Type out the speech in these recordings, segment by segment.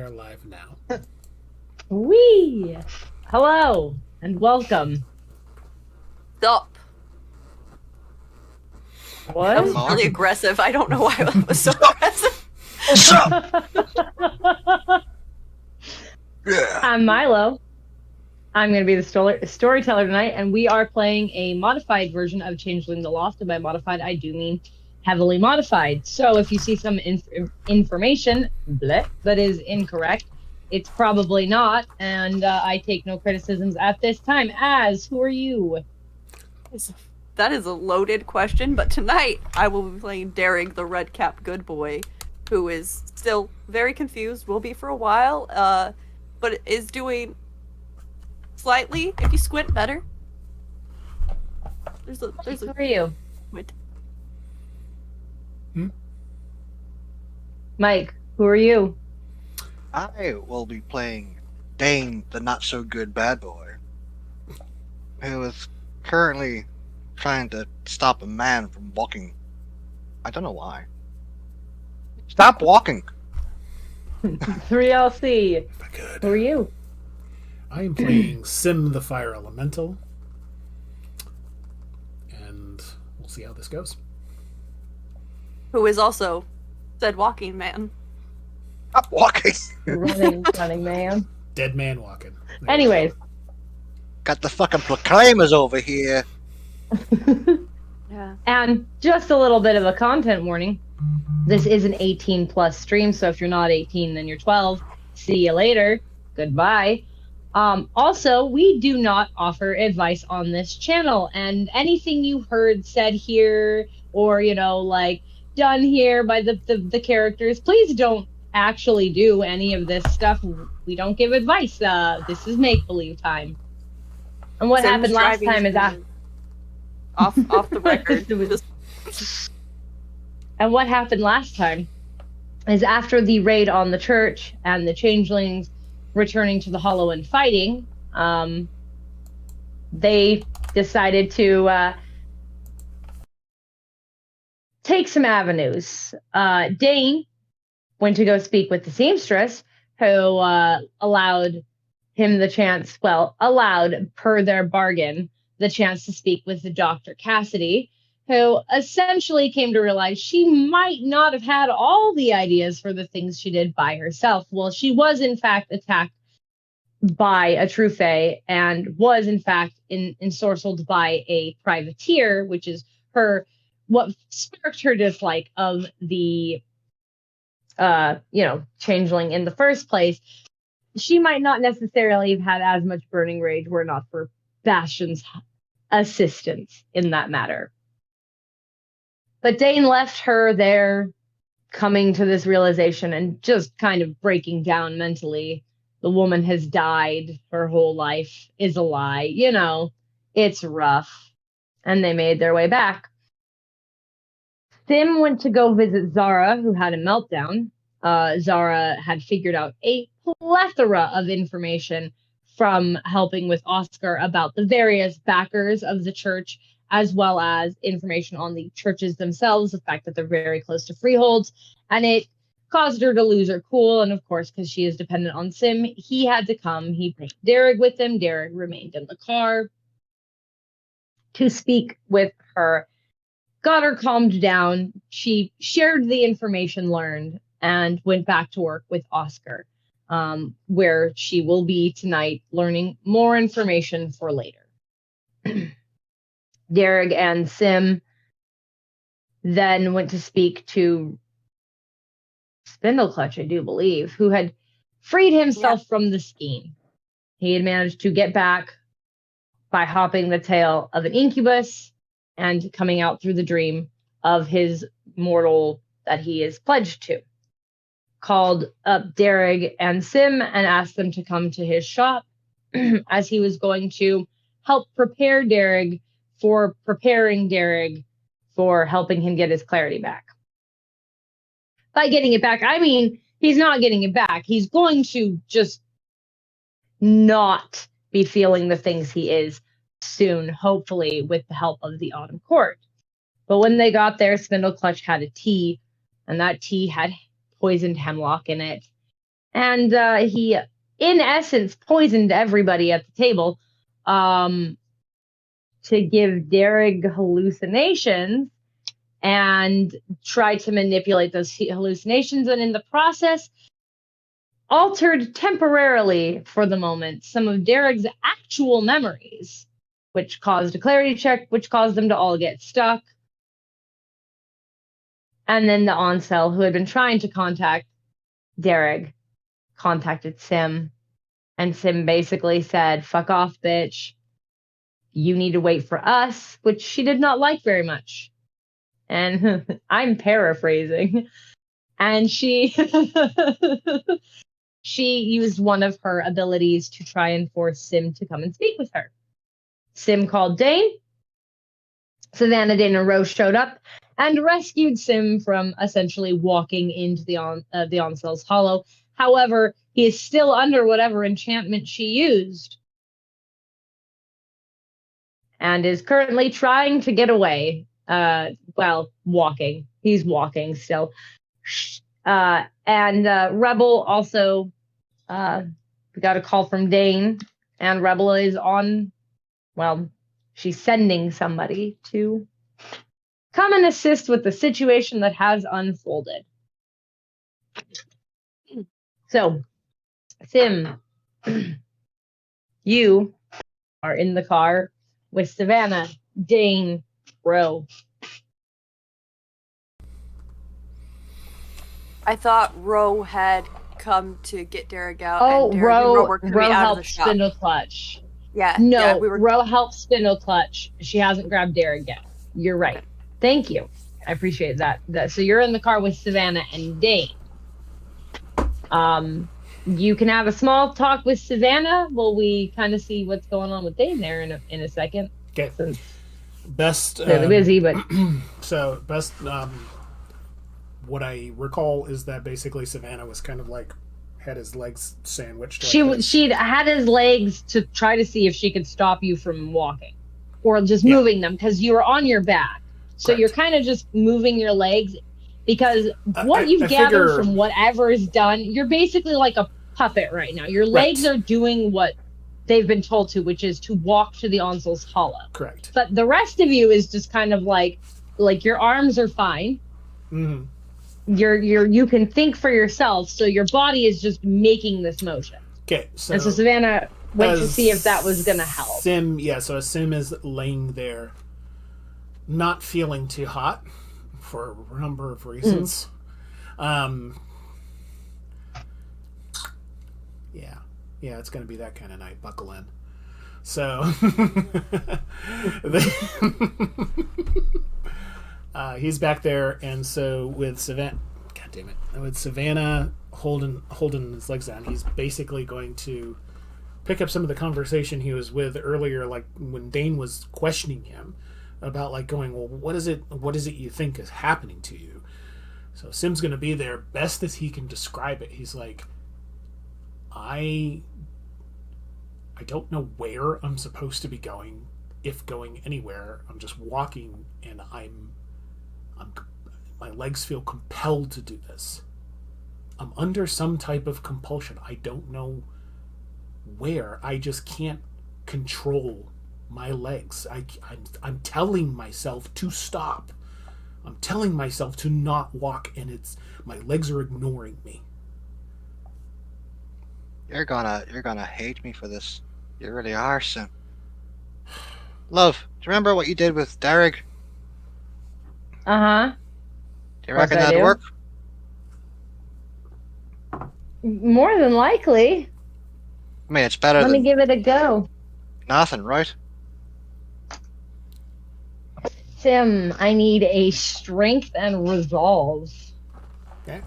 are live now. Wee! Hello, and welcome. Stop. What? That was really aggressive. I don't know why that was so aggressive. I'm Milo. I'm going to be the storyteller tonight, and we are playing a modified version of Changeling the Lost. And by modified, I do mean heavily modified. So if you see some information that is incorrect, it's probably not, and I take no criticisms at this time. Who are you? That is a loaded question, but tonight I will be playing Dearg, the red cap good boy, who is still very confused, will be for a while, but is doing slightly, if you squint, better. Who are you? Wait. Mike, who are you? I will be playing Dain, the not-so-good bad boy, who is currently trying to stop a man from walking. I don't know why. Stop walking! 3LC. Good. Who are you? I am playing Sim the Fire Elemental. And we'll see how this goes. Who is also said walking man. Stop walking! running man. Dead man walking. Anyways. Got the fucking proclaimers over here. Yeah. And just a little bit of a content warning. This is an 18 plus stream, so if you're not 18, then you're 12. See you later. Goodbye. Also, we do not offer advice on this channel, and anything you heard said here, or done here by the characters, please don't actually do any of this stuff. We don't give advice. This is make-believe time. And what happened last time is off the record. And what happened last time is after the raid on the church and the changelings returning to the Hollow and fighting, they decided to take some avenues. Dain went to go speak with the seamstress, who allowed per their bargain, the chance to speak with the Dr. Cassidy, who essentially came to realize she might not have had all the ideas for the things she did by herself. Well, she was in fact attacked by a true fae and was in fact ensorcelled by a privateer, which is what sparked her dislike of the changeling in the first place. She might not necessarily have had as much burning rage were not for Bastion's assistance in that matter. But Dain left her there, coming to this realization and just kind of breaking down mentally. The woman has died. Her whole life is a lie. It's rough. And they made their way back. Sim went to go visit Zara, who had a meltdown. Zara had figured out a plethora of information from helping with Oscar about the various backers of the church, as well as information on the churches themselves, the fact that they're very close to freeholds, and it caused her to lose her cool. And of course, because she is dependent on Sim, he had to come. He brought Dearg with him. Dearg remained in the car to speak with her, got her calmed down. She shared the information learned and went back to work with Oscar, where she will be tonight, learning more information for later. Dearg and Sim then went to speak to Spindleclutch, I do believe, who had freed himself from the scheme. He had managed to get back by hopping the tail of an incubus and coming out through the dream of his mortal that he is pledged to. Called up Dearg and Sim and asked them to come to his shop as he was going to help prepare Dearg for preparing Dearg for helping him get his clarity back. By getting it back, I mean, he's not getting it back. He's going to just not be feeling the things he is soon, hopefully with the help of the Autumn Court. But when they got there, Spindleclutch had a tea, and that tea had poisoned hemlock in it. And he, in essence, poisoned everybody at the table to give Dearg hallucinations and try to manipulate those hallucinations. And in the process, altered temporarily for the moment some of Dearg's actual memories, which caused a clarity check, which caused them to all get stuck. And then the Oncel, who had been trying to contact Dearg, contacted Sim, and Sim basically said, "Fuck off, bitch. You need to wait for us," which she did not like very much. And I'm paraphrasing. And she she used one of her abilities to try and force Sim to come and speak with her. Sim called Dain. Savannah, Dain, and Rose showed up and rescued Sim from essentially walking into the Oncel's hollow. However, he is still under whatever enchantment she used and is currently trying to get away. Walking. He's walking still. And Rebel also, we got a call from Dain, and Rebel is on, she's sending somebody to come and assist with the situation that has unfolded. So, Sim, you are in the car with Savannah, Dain, Ro. I thought Ro had come to get Dearg out. Oh, and Ro were coming Ro out of the helped shop. Spindle Clutch. Yeah. No, yeah, we were. Ro helped Spindle Clutch. She hasn't grabbed Dearg yet. You're right. Okay. Thank you. I appreciate that. So you're in the car with Savannah and Dain. You can have a small talk with Savannah while we kind of see what's going on with Dain there in a second. Okay. Since Best. they're busy, but So best. What I recall is that basically Savannah was kind of like had his legs sandwiched. She'd had his legs to try to see if she could stop you from walking or just moving them because you were on your back. So Correct. you're kind of just moving your legs because what you've gathered from whatever is done, you're basically like a puppet right now. Your legs are doing what they've been told to, which is to walk to the Oncel's hollow. Correct. But the rest of you is just kind of like your arms are fine. Mm-hmm. You can think for yourself, so your body is just making this motion. Okay, so Savannah went to see if that was gonna help. Sim, so Sim is laying there, not feeling too hot for a number of reasons. Yeah, it's gonna be that kind of night. Buckle in. So he's back there, and so with Savannah, with Savannah holding his legs down, he's basically going to pick up some of the conversation he was with earlier, like when Dain was questioning him about like going, well, what is it you think is happening to you? So Sim's going to be there best as he can describe it. He's like, I don't know where I'm supposed to be going, if going anywhere. I'm just walking, and my legs feel compelled to do this. I'm under some type of compulsion. I don't know where. I just can't control my legs. I'm telling myself to stop. I'm telling myself to not walk, and my legs are ignoring me. You're gonna hate me for this. You really are, Sim. Love, do you remember what you did with Dearg? Uh-huh. Do you reckon that'd work? More than likely. I mean, it's better Let me give it a go. Nothing, right? Sim, I need a strength and resolve. Okay.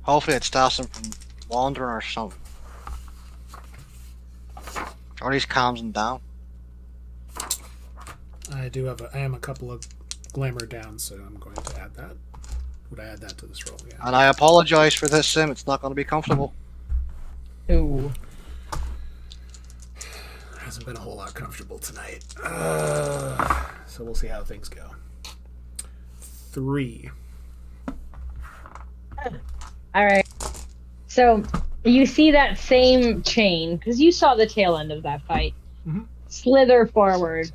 Hopefully it stops him from wandering or something. Or at least calms him down. I am a couple of glamour down, so I'm going to add that. Would I add that to this roll? Yeah. And I apologize for this, Sim. It's not going to be comfortable. Ooh. As hasn't been a whole lot comfortable tonight. So we'll see how things go. 3. All right. So you see that same chain, because you saw the tail end of that fight, slither forward,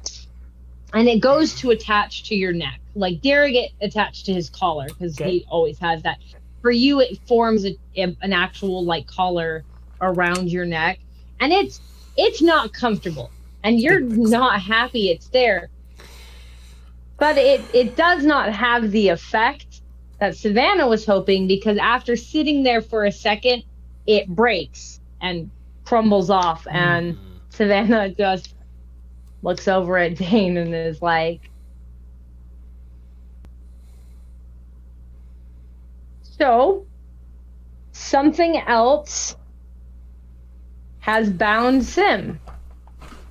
and it goes to attach to your neck. Like Dearg, it attached to his collar, because he always has that. For you, it forms an actual like collar around your neck, and it's not comfortable, and you're not happy it's there. But it does not have the effect that Savannah was hoping, because after sitting there for a second, it breaks and crumbles off, and Savannah just looks over at Dain and is like, so something else has bound Sim,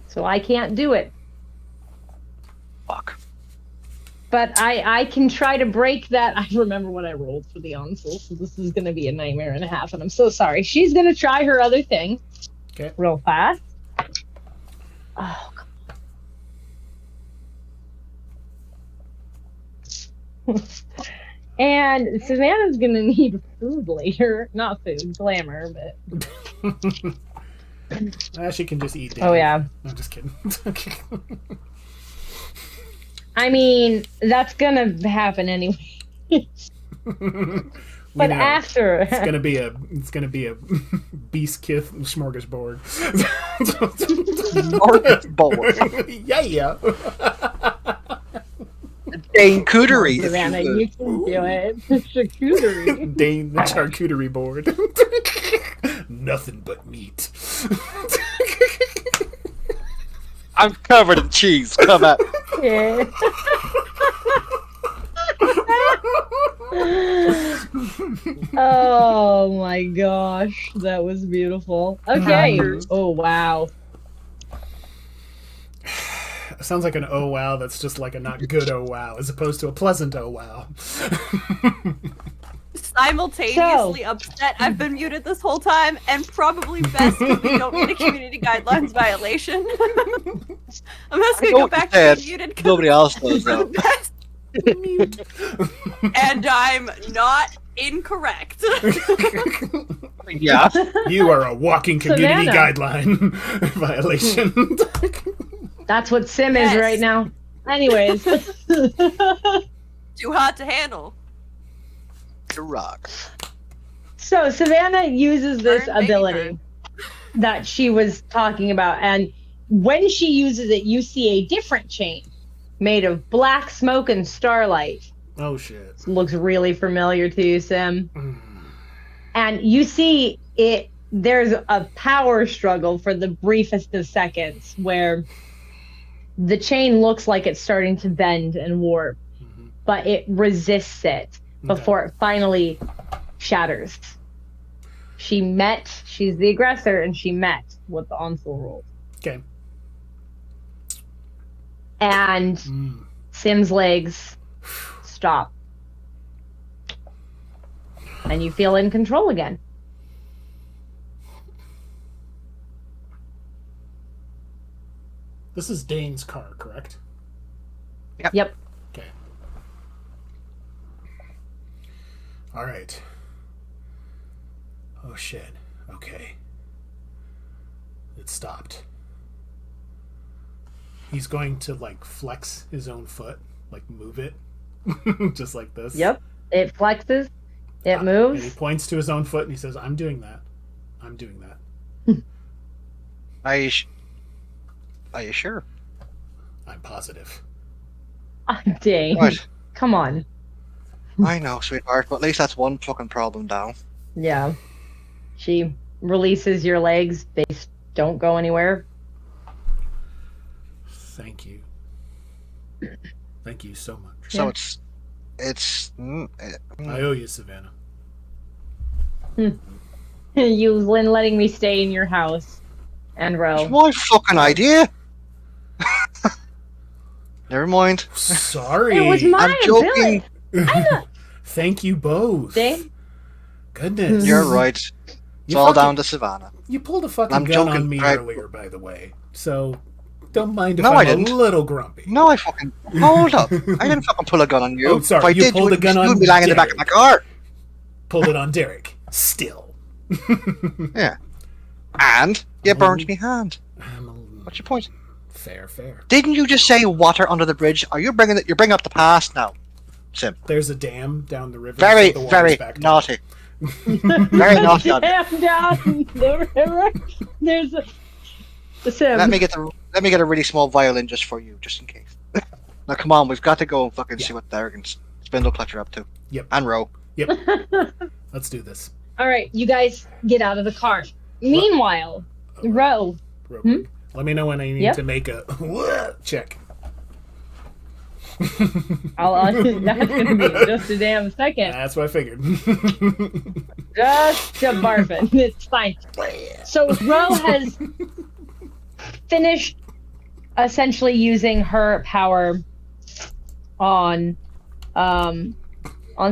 so I can't do it. Fuck. But I can try to break that. I remember what I rolled for the Onsel, so this is going to be a nightmare and a half, and I'm so sorry. She's going to try her other thing real fast. Oh, God. And Savannah's going to need food later. Not food, glamour, but... She can just eat Dain. Oh, yeah. No, I'm just kidding. I mean, that's gonna happen anyway. But after it's gonna be a beast kith smorgasbord. Smorgasbord. Yeah. Dain cootery. Savannah, you can do it. Charcuterie. Dain the charcuterie board. Nothing but meat. I'm covered in cheese. Come at. Yeah. Oh my gosh, that was beautiful. Okay. Oh wow. Sounds like an oh wow that's just like a not good oh wow, as opposed to a pleasant oh wow. Simultaneously upset I've been muted this whole time, and probably best because we don't need a community guidelines violation. I'm just gonna go back to being muted. Nobody else knows though. Mute. And I'm not incorrect. Yeah. You are a walking community Savannah. guideline violation. That's what Sim is right now. Anyways. Too hot to handle. To rock. So Savannah uses this Turn, baby, ability turn. that she was talking about, and when she uses it, you see a different chain made of black smoke and starlight. Oh shit. This looks really familiar to you, Sim. And you see it. There's a power struggle for the briefest of seconds where the chain looks like it's starting to bend and warp, but it resists it before it finally shatters. She's the aggressor, and she met what the Onsel rolled. Okay. And Sim's legs stop. And you feel in control again. This is Dain's car, correct? Yep. Okay. All right. Oh shit. Okay. It stopped. He's going to like flex his own foot, like move it, just like this. Yep. It flexes. It And moves. he points to his own foot and he says, "I'm doing that. I'm doing that." Are you sure? I'm positive. Dang. What? Come on. I know, sweetheart, but at least that's one fucking problem down. Yeah. She releases your legs. They don't go anywhere. Thank you. Thank you so much. So Yeah. I owe you, Savannah. You've been letting me stay in your house and row. It's my fucking idea. Never mind. Sorry. It was my I'm joking. ability. Thank you both. Dang. Goodness. You're right. It's all down to Savannah. You pulled a fucking I'm gun joking, on me right? earlier, by the way. So don't mind if No, I I'm a didn't. little grumpy. No, I fucking... Hold up. I didn't fucking pull a gun on you. Oh, sorry, If I you did, pulled a gun you on would be lying in the back of my car. Pulled it on Dearg. Still. Yeah. And you burnt me hand. What's your point? Fair. Didn't you just say water under the bridge? Are you bringing it? You're bringing up the past now, Sim. There's a dam down the river. Very, so the water's very back naughty. Very naughty. Damn down the river. There's the Sim. Let me get a really small violin just for you, just in case. Now come on, we've got to go and fucking see what Dearg and Spindle Clutch are up to. Yep. And Row. Yep. Let's do this. All right, you guys get out of the car. Meanwhile, Row. Real quick. Let me know when I need to make a check. That's gonna be just a damn second. That's what I figured. Just a barfing. It's fine. So Row has finished essentially using her power on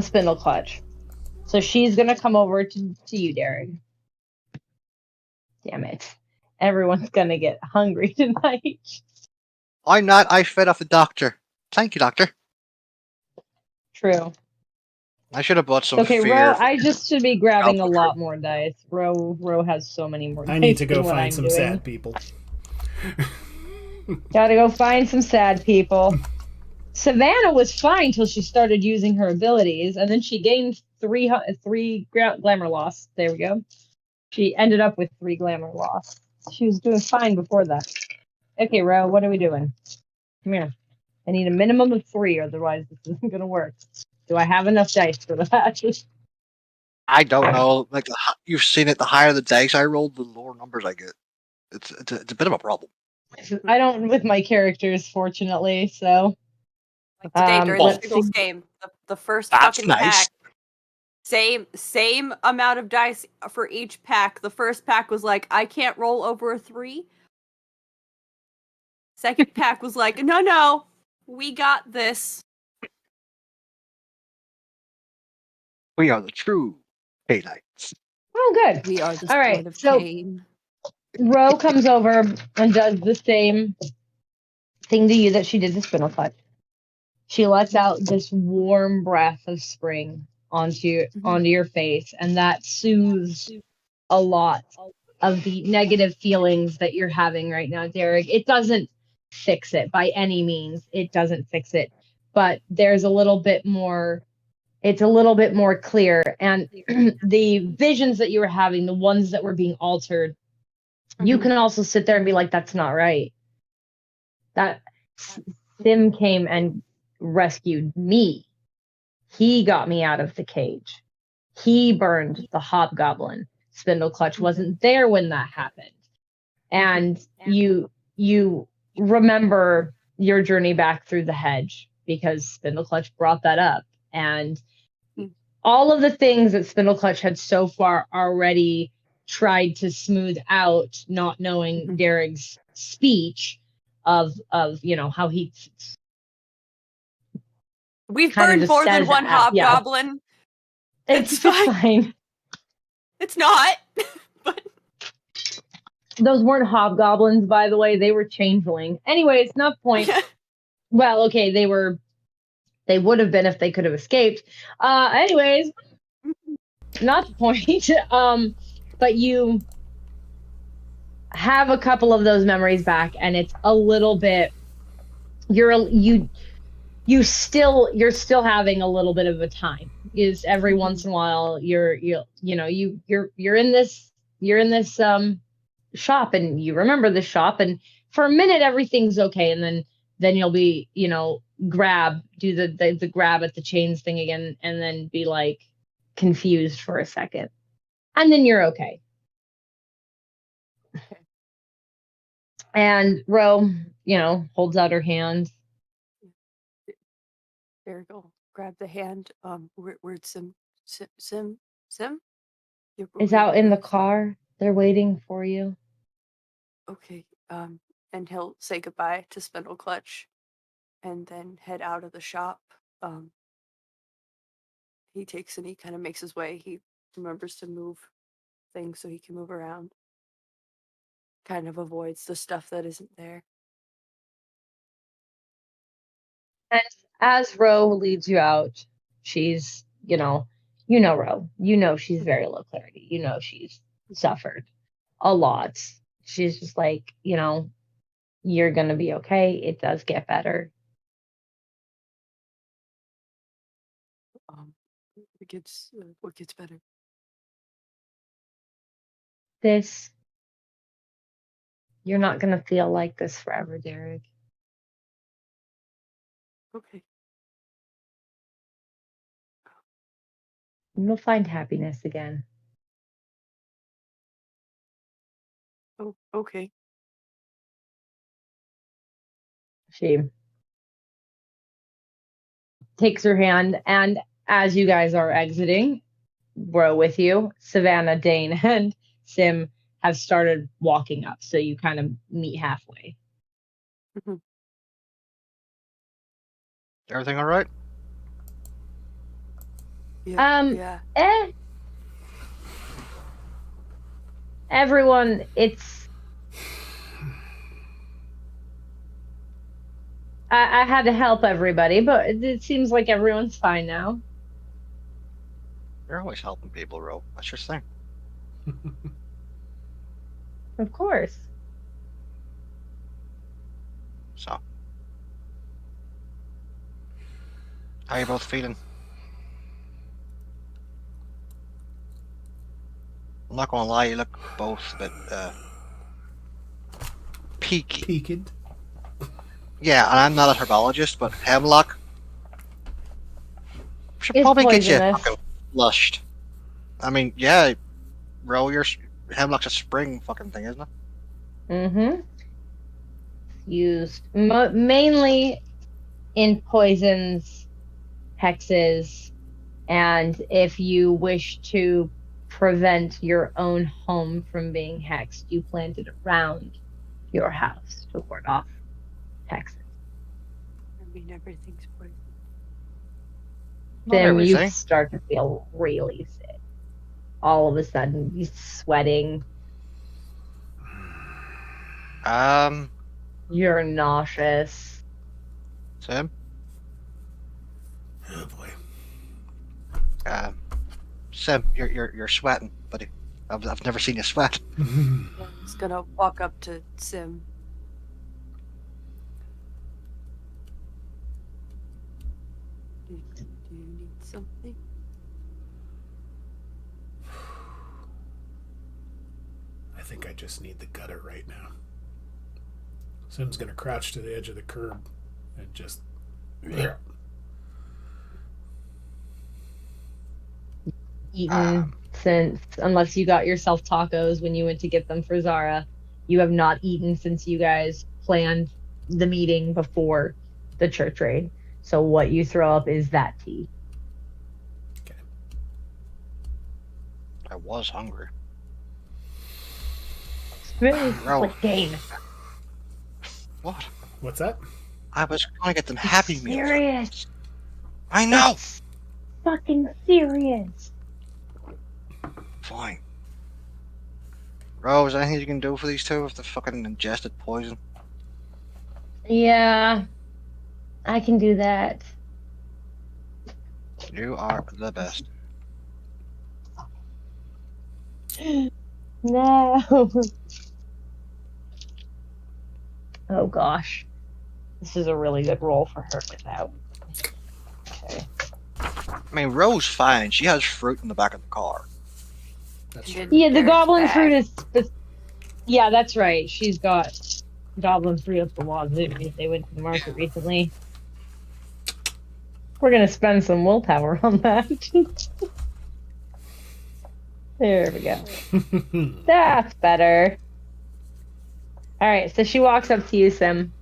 Spindle Clutch. So she's gonna come over to you, Dearg. Damn it. Everyone's gonna get hungry tonight. I'm not. I fed off the doctor. Thank you, doctor. True. I should have bought some Okay, fear. Ro, I just should be grabbing a Alpha lot more dice. Ro has so many more dice. I need to go than what find I'm some doing. sad people. Gotta go find some sad people. Savannah was fine till she started using her abilities, and then she gained three glamour loss. There we go. She ended up with 3 glamour loss. She was doing fine before that. Okay, Ro, what are we doing? Come here. I need a minimum of 3, otherwise this isn't gonna work. Do I have enough dice for that? I don't know. Like you've seen it. The higher the dice I roll, the lower numbers I get. It's a bit of a problem. I don't with my characters, fortunately. So Like today during the let's Singles see. game, the first That's fucking nice. pack, same amount of dice for each pack. The first pack was like, I can't roll over a 3. Second pack was like, no, we got this. We are the true K-Knights. Oh, good. We are the All right, sword of so- Cain. Ro comes over and does the same thing to you that she did to Spindle Clutch. She lets out this warm breath of spring onto your face, and that soothes a lot of the negative feelings that you're having right now, Dearg. It doesn't fix it by any means. It doesn't fix it, but there's a little bit more. It's a little bit more clear, and the visions that you were having, the ones that were being altered, you can also sit there and be like, "That's not right." That Sim came and rescued me. He got me out of the cage. He burned the hobgoblin. Spindle Clutch wasn't there when that happened. And you remember your journey back through the hedge because Spindle Clutch brought that up. And all of the things that Spindle Clutch had so far already tried to smooth out, not knowing Dearg's speech of how he We've kinda burned just more than says one that, yeah. hobgoblin. It's It's fine. fine. It's not. But Those weren't hobgoblins, by the way. They were changeling. Anyways, not the point. Well, okay, they would have been if they could have escaped. Anyways, not the point. But you have a couple of those memories back, and it's a little bit. You're still having a little bit of a time. Is every once in a while you're in this shop, and you remember the shop, and for a minute everything's okay, and then you'll be do the grab at the chains thing again, and then be like confused for a second, and then you're okay. And Ro, holds out her hand. there you go. Grab the hand. Where'd Sim? Is out in the car. They're waiting for you. Okay. And he'll say goodbye to Spindle Clutch, and then head out of the shop. He takes and he kind of makes his way. He remembers to move things so he can move around. Kind of avoids the stuff that isn't there. And as Ro leads you out, she's, you know Ro. You know she's very low clarity. You know she's suffered a lot. She's just like, you're gonna be okay. It does get better. What gets better? This, you're not gonna feel like this forever, Dearg. Okay. You'll find happiness again. Oh, okay. She takes her hand, and as you guys are exiting, Ro with you, Savannah, Dain, and Sim have started walking up, so you kind of meet halfway. Everything all right? Yeah. Everyone, I had to help everybody, but it seems like everyone's fine now. You're always helping people, Ro. That's your thing. Of course. So, how you both feeling? I'm not gonna lie, you look both a bit peaky. Peaked. Yeah, and I'm not a herbologist, but hemlock should It's probably get you poisonous. fucking flushed. I mean, yeah, Ro, your hemlock's a spring fucking thing, isn't it? Mm-hmm. Used mainly in poisons, hexes, and if you wish to prevent your own home from being hexed, you plant it around your house to ward off hexes. I mean, everything's poison. Not Then you everything. start to feel really sick. All of a sudden, you're sweating. You're nauseous. Sam? Oh boy. Sam, you're sweating, buddy. I've never seen you sweat. I'm just gonna walk up to Sim. Do you need something? I think I just need the gutter right now. Sim's gonna crouch to the edge of the curb and just. Eaten since, unless you got yourself tacos when you went to get them for Zara, you have not eaten since you guys planned the meeting before the church raid. So what you throw up is that tea. Okay. I was hungry. It's Ro. like Dain. What? What's that? I was gonna get them Happy Meals. Serious. I know! It's fucking serious. Fine. Ro, is there anything you can do for these two if they fucking ingested poison? Yeah, I can do that. You are the best. No. Oh gosh. This is a really good roll for her without. Okay. I mean, Ro's fine. She has fruit in the back of the car. That's true. Yeah, the There's goblin that. fruit is. Yeah, that's right. She's got goblin fruit up the wazoo. They went to the market recently. We're gonna spend some willpower on that. There we go. That's better. All right, so she walks up to you, Sim,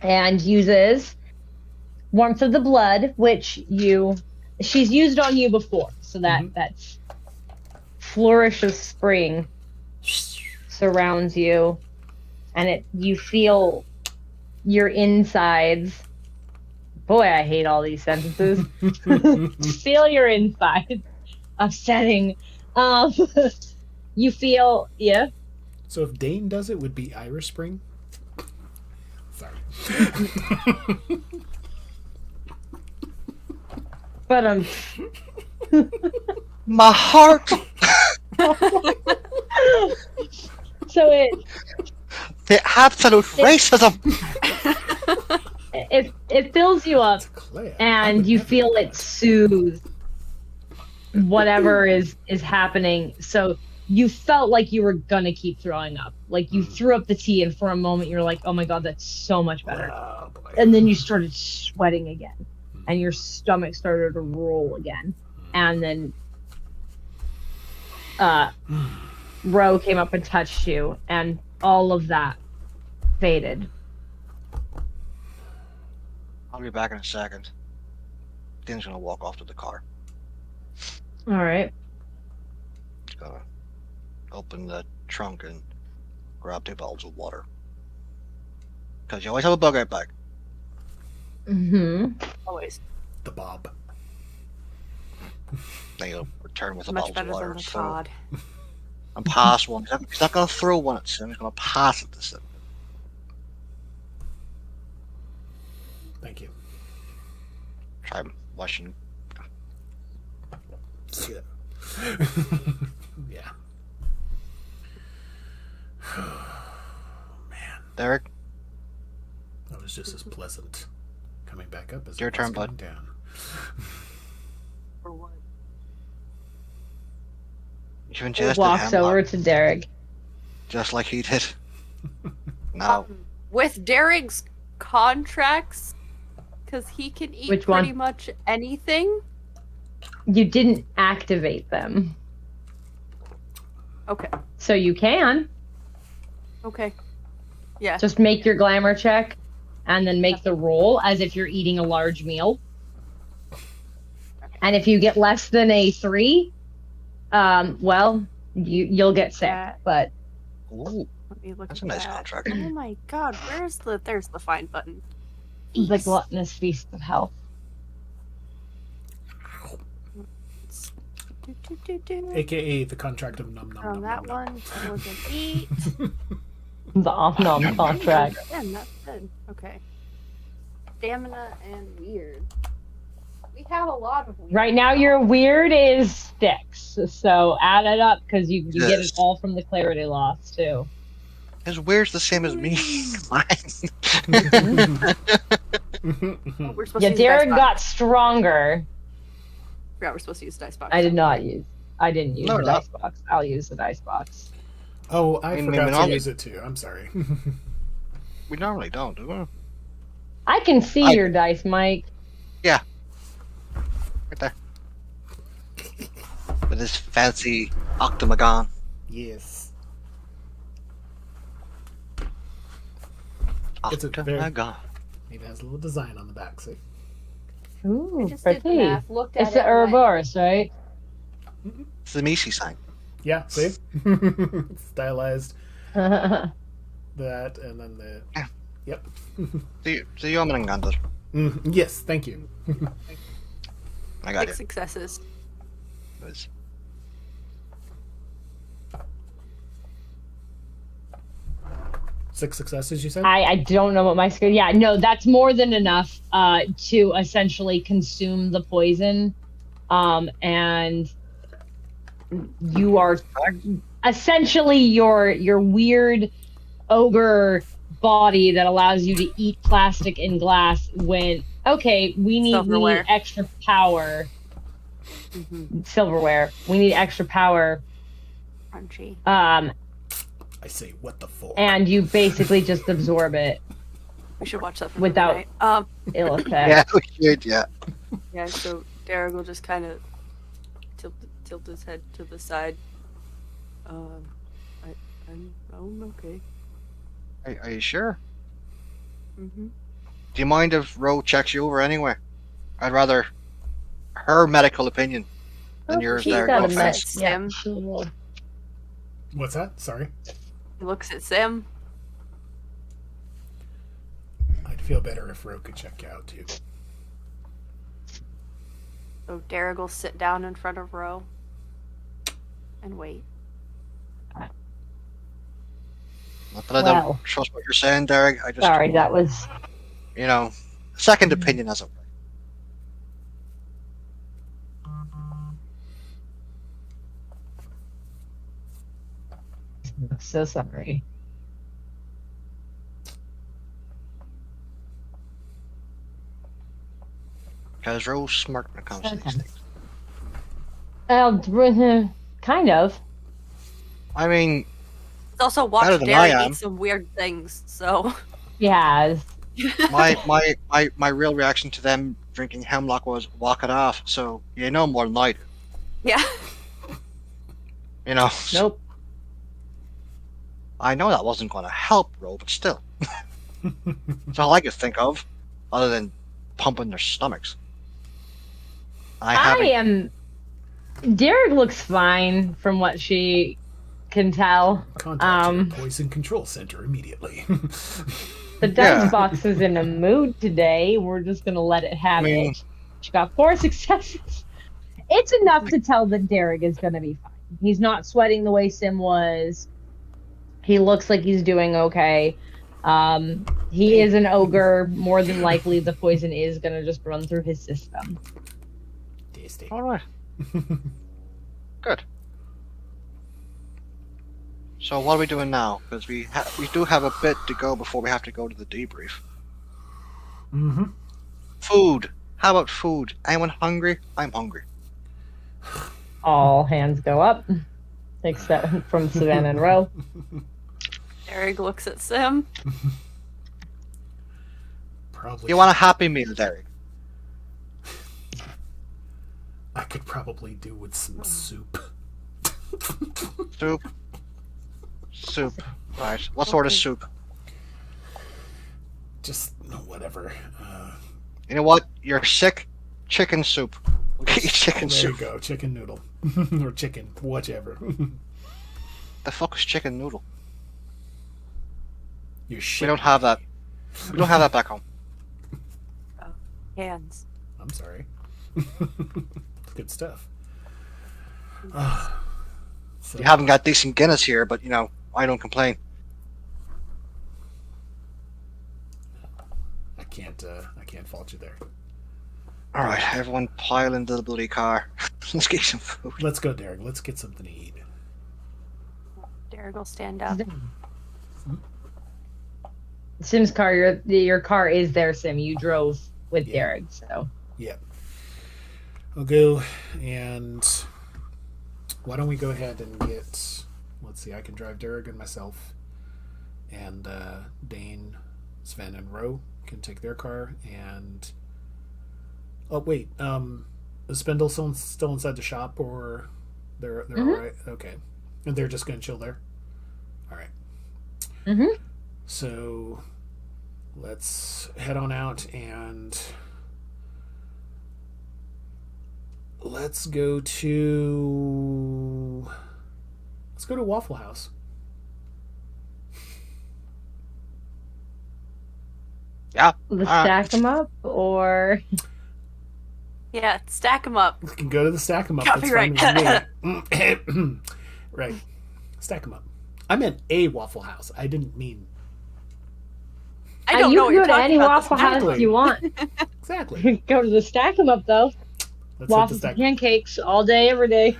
and uses warmth of the blood, which she's used on you before, so that's flourish of spring surrounds you, and you feel your insides. Boy, I hate all these sentences. Feel your insides upsetting. you feel, yeah. So if Dain does it, would be Irish Spring? Sorry. But My heart! so The absolute racism! it fills you up, Claire, and you feel it soothe whatever is happening. So you felt like you were gonna keep throwing up. Like you threw up the tea, and for a moment you're like, "Oh my god, that's so much better." Oh, boy. And then you started sweating again, and your stomach started to roll again, and then Ro came up and touched you, and all of that faded. I'll be back in a second. Dain's gonna walk off to the car. All right. He's gonna open the trunk and grab 2 bottles of water. Because you always have a bug out bag. Always. The Bob. Then you'll return with a Much bottle of better water. than the So, Todd. and pass one. He's not gonna throw one at Sim, he's gonna pass it to Sim. Thank you. Try washing. Yeah. Yeah. Man, Derek, that was just as pleasant coming back up as Your it was turn, coming bud. down. For what? you ingested Walks over hemlock to Dearg. just like he did. No. With Dearg's contracts, because he can eat Which one? pretty much anything. You didn't activate them, Okay. so you can Okay. Yeah. just make your glamour check, and then make the roll as if you're eating a large meal. And if you get less than a 3, well, you'll get sick. But Ooh, Let me look that's at a nice that. contract. Oh my god, there's the find button. the Eats. gluttonous feast of health. AKA the contract of num num Oh, num that num, one was an 8. The off-nom contract. Damn, that's good. Okay. Stamina and weird. We have a lot of weird. Right now, your weird is 6, so add it up because you get it Yes. all from the clarity loss too. His weird's the same as me. Mine. Oh, we're supposed Yeah, to use a dice Dearg box. got stronger. Forgot we're supposed to use a dice box. I didn't use No, the no. dice box. I'll use the dice box. Oh, I I mean, forgot we to normally- use it too. I'm sorry. We normally don't, do we? I can see I- your dice, Mike. Right there. With his fancy octagon. Yes. It's a very- Octagon. It has a little design on the back, see? I Ooh, just did the pretty. math, looked at It's it, the and went, Ouroboros, right? It's the Misi sign. Yeah, see? Stylized That's that, and then the... Yeah. Yep. The Yomenangander. Yes, thank you. I got 6 it. successes. It was- Six successes, you said? I don't know what my skill. Yeah, no, that's more than enough to essentially consume the poison, and you are essentially your weird ogre body that allows you to eat plastic and glass. When we need Silverware. extra power. Silverware. We need extra power. Crunchy. I say, what the fuck? And you basically just absorb it We should watch that for Without- tonight. ill effect. Yeah, we should, yeah. Yeah, so Dearg will just kind of tilt his head to the side. I'm okay. Are you sure? Mm-hmm. Do you mind if Ro checks you over anyway? I'd rather her medical opinion than yours He's there. got No a offense. med- Yeah. What's that? Sorry. He looks at Sim. I'd feel better if Ro could check you out, too. So Dearg will sit down in front of Ro and wait. Not that I Well. don't trust what you're saying, Dearg. I just, Sorry, that was. second opinion as a So sorry. because Rose smart when it comes to these things. Kind of. I mean, He's also Better watched than I Dain am. eat some weird things, so Yes. my real reaction to them drinking hemlock was walk it off. So you know more than I do. yeah. Nope. I know that wasn't going to help, Ro, but still, that's all I could think of, other than pumping their stomachs. I am. Dearg looks fine from what she can tell. Contact your poison control center immediately. The dice box is in a mood today. We're just gonna let it have it. She got 4 successes. It's enough to tell that Dearg is gonna be fine. He's not sweating the way Sim was. He looks like he's doing okay. He is an ogre. More than likely, the poison is gonna just run through his system. Tasty. All right. Good. So what are we doing now? Because we do have a bit to go before we have to go to the debrief. Mm-hmm. Food. How about food? Anyone hungry? I'm hungry. All hands go up, except from Savannah and Ro. Dearg looks at Sim. Probably. You want a Happy Meal, Derek? I could probably do with some soup. Soup. Right. What sort of soup? Just whatever. You know what? You're sick. Chicken soup. We'll get you chicken There soup. you go. Chicken noodle. Or chicken. Whichever. The fuck is chicken noodle? You're We shit. don't have that. We don't have that back home. Hands. I'm sorry. Good stuff. So, You haven't got decent Guinness here, but I don't complain. I can't fault you there. All right, everyone pile into the bloody car. Let's get some food. Let's go, Dearg. Let's get something to eat. Dearg will stand up. Sim's car, your car is there, Sim. You drove with Dearg, so. Yep. I'll go and why don't we go ahead and get, let's see, I can drive Dearg and myself, and Dain, Sven, and Ro can take their car, and oh wait, is Spindle still inside the shop, or they're all right? Okay, and they're just gonna chill there. All right. So let's head on out and let's go to Waffle House. Yeah. Stack them up, or Yeah, stack them up. We can go to the stack 'em up. Copyright. That's fine with me. Right. Stack 'em up. I meant a Waffle House. I didn't mean I don't you know what can you're go to talking any about. Waffle House Exactly. you want. exactly. Go to the stack them up though. Let's Waffles and pancakes all day, every day.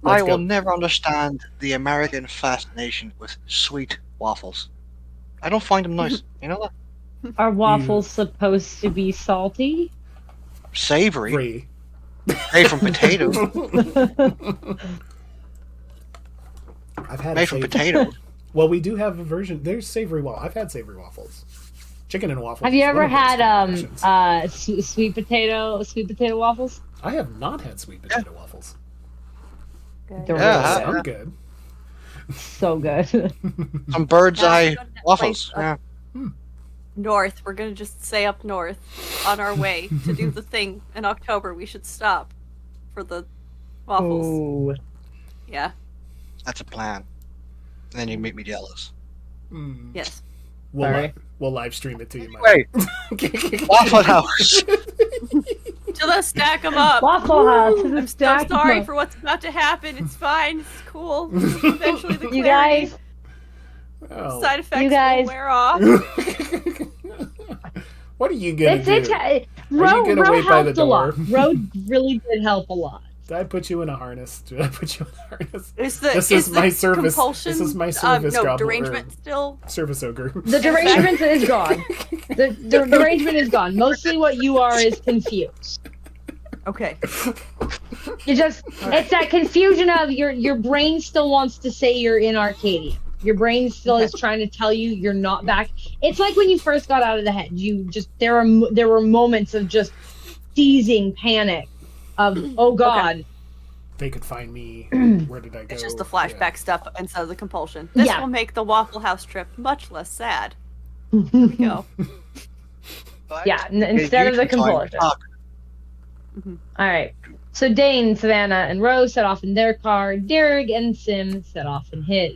I will never understand the American fascination with sweet waffles. I don't find them nice. You know that? Are waffles supposed to be salty? Savory. Free. Made from potatoes. I've had Made from savory- potatoes. Well, we do have a version. There's savory waffles. I've had savory waffles. Chicken and waffles. Have you is ever one of those had combinations. sweet potato waffles? I have not had sweet potato waffles. Good. They're Yeah, really They good. sound good. So good. Some bird's Now eye we go to that waffles. place up north. We're gonna just say up north on our way to do the thing in October. We should stop for the waffles. Ooh. Yeah. That's a plan. And then you make me jealous. Yes. We'll live stream it to you, Mike. Wait, Waffle House. to the stack them up. Waffle House to the I'm so stack 'em sorry up. for what's about to happen. It's fine. It's cool. Eventually, the You clarity guys, Oh. side effects You guys- will wear off. What are you gonna do? Ro gonna wait by the helped a lot. door? Ro really did help a lot. Did I put you in a harness? Did I put you in a harness? This is my service. Compulsion, This is my service. no, goblin, derangement still. Service ogre. The derangement is gone. The derangement is gone. Mostly what you are is confused. Okay. You just it's that confusion of your brain still wants to say you're in Arcadia. Your brain still is trying to tell you you're not back. It's like when you first got out of the head. You just there were moments of just seizing panic of oh god. They could find me. Where did I go? It's just the flashback stuff instead of the compulsion. This Yeah. will make the Waffle House trip much less sad. Here we go. Yeah, instead of the compulsion. Mhm. All right. So Dain, Savannah, and Rose set off in their car. Dearg and Sim set off in his.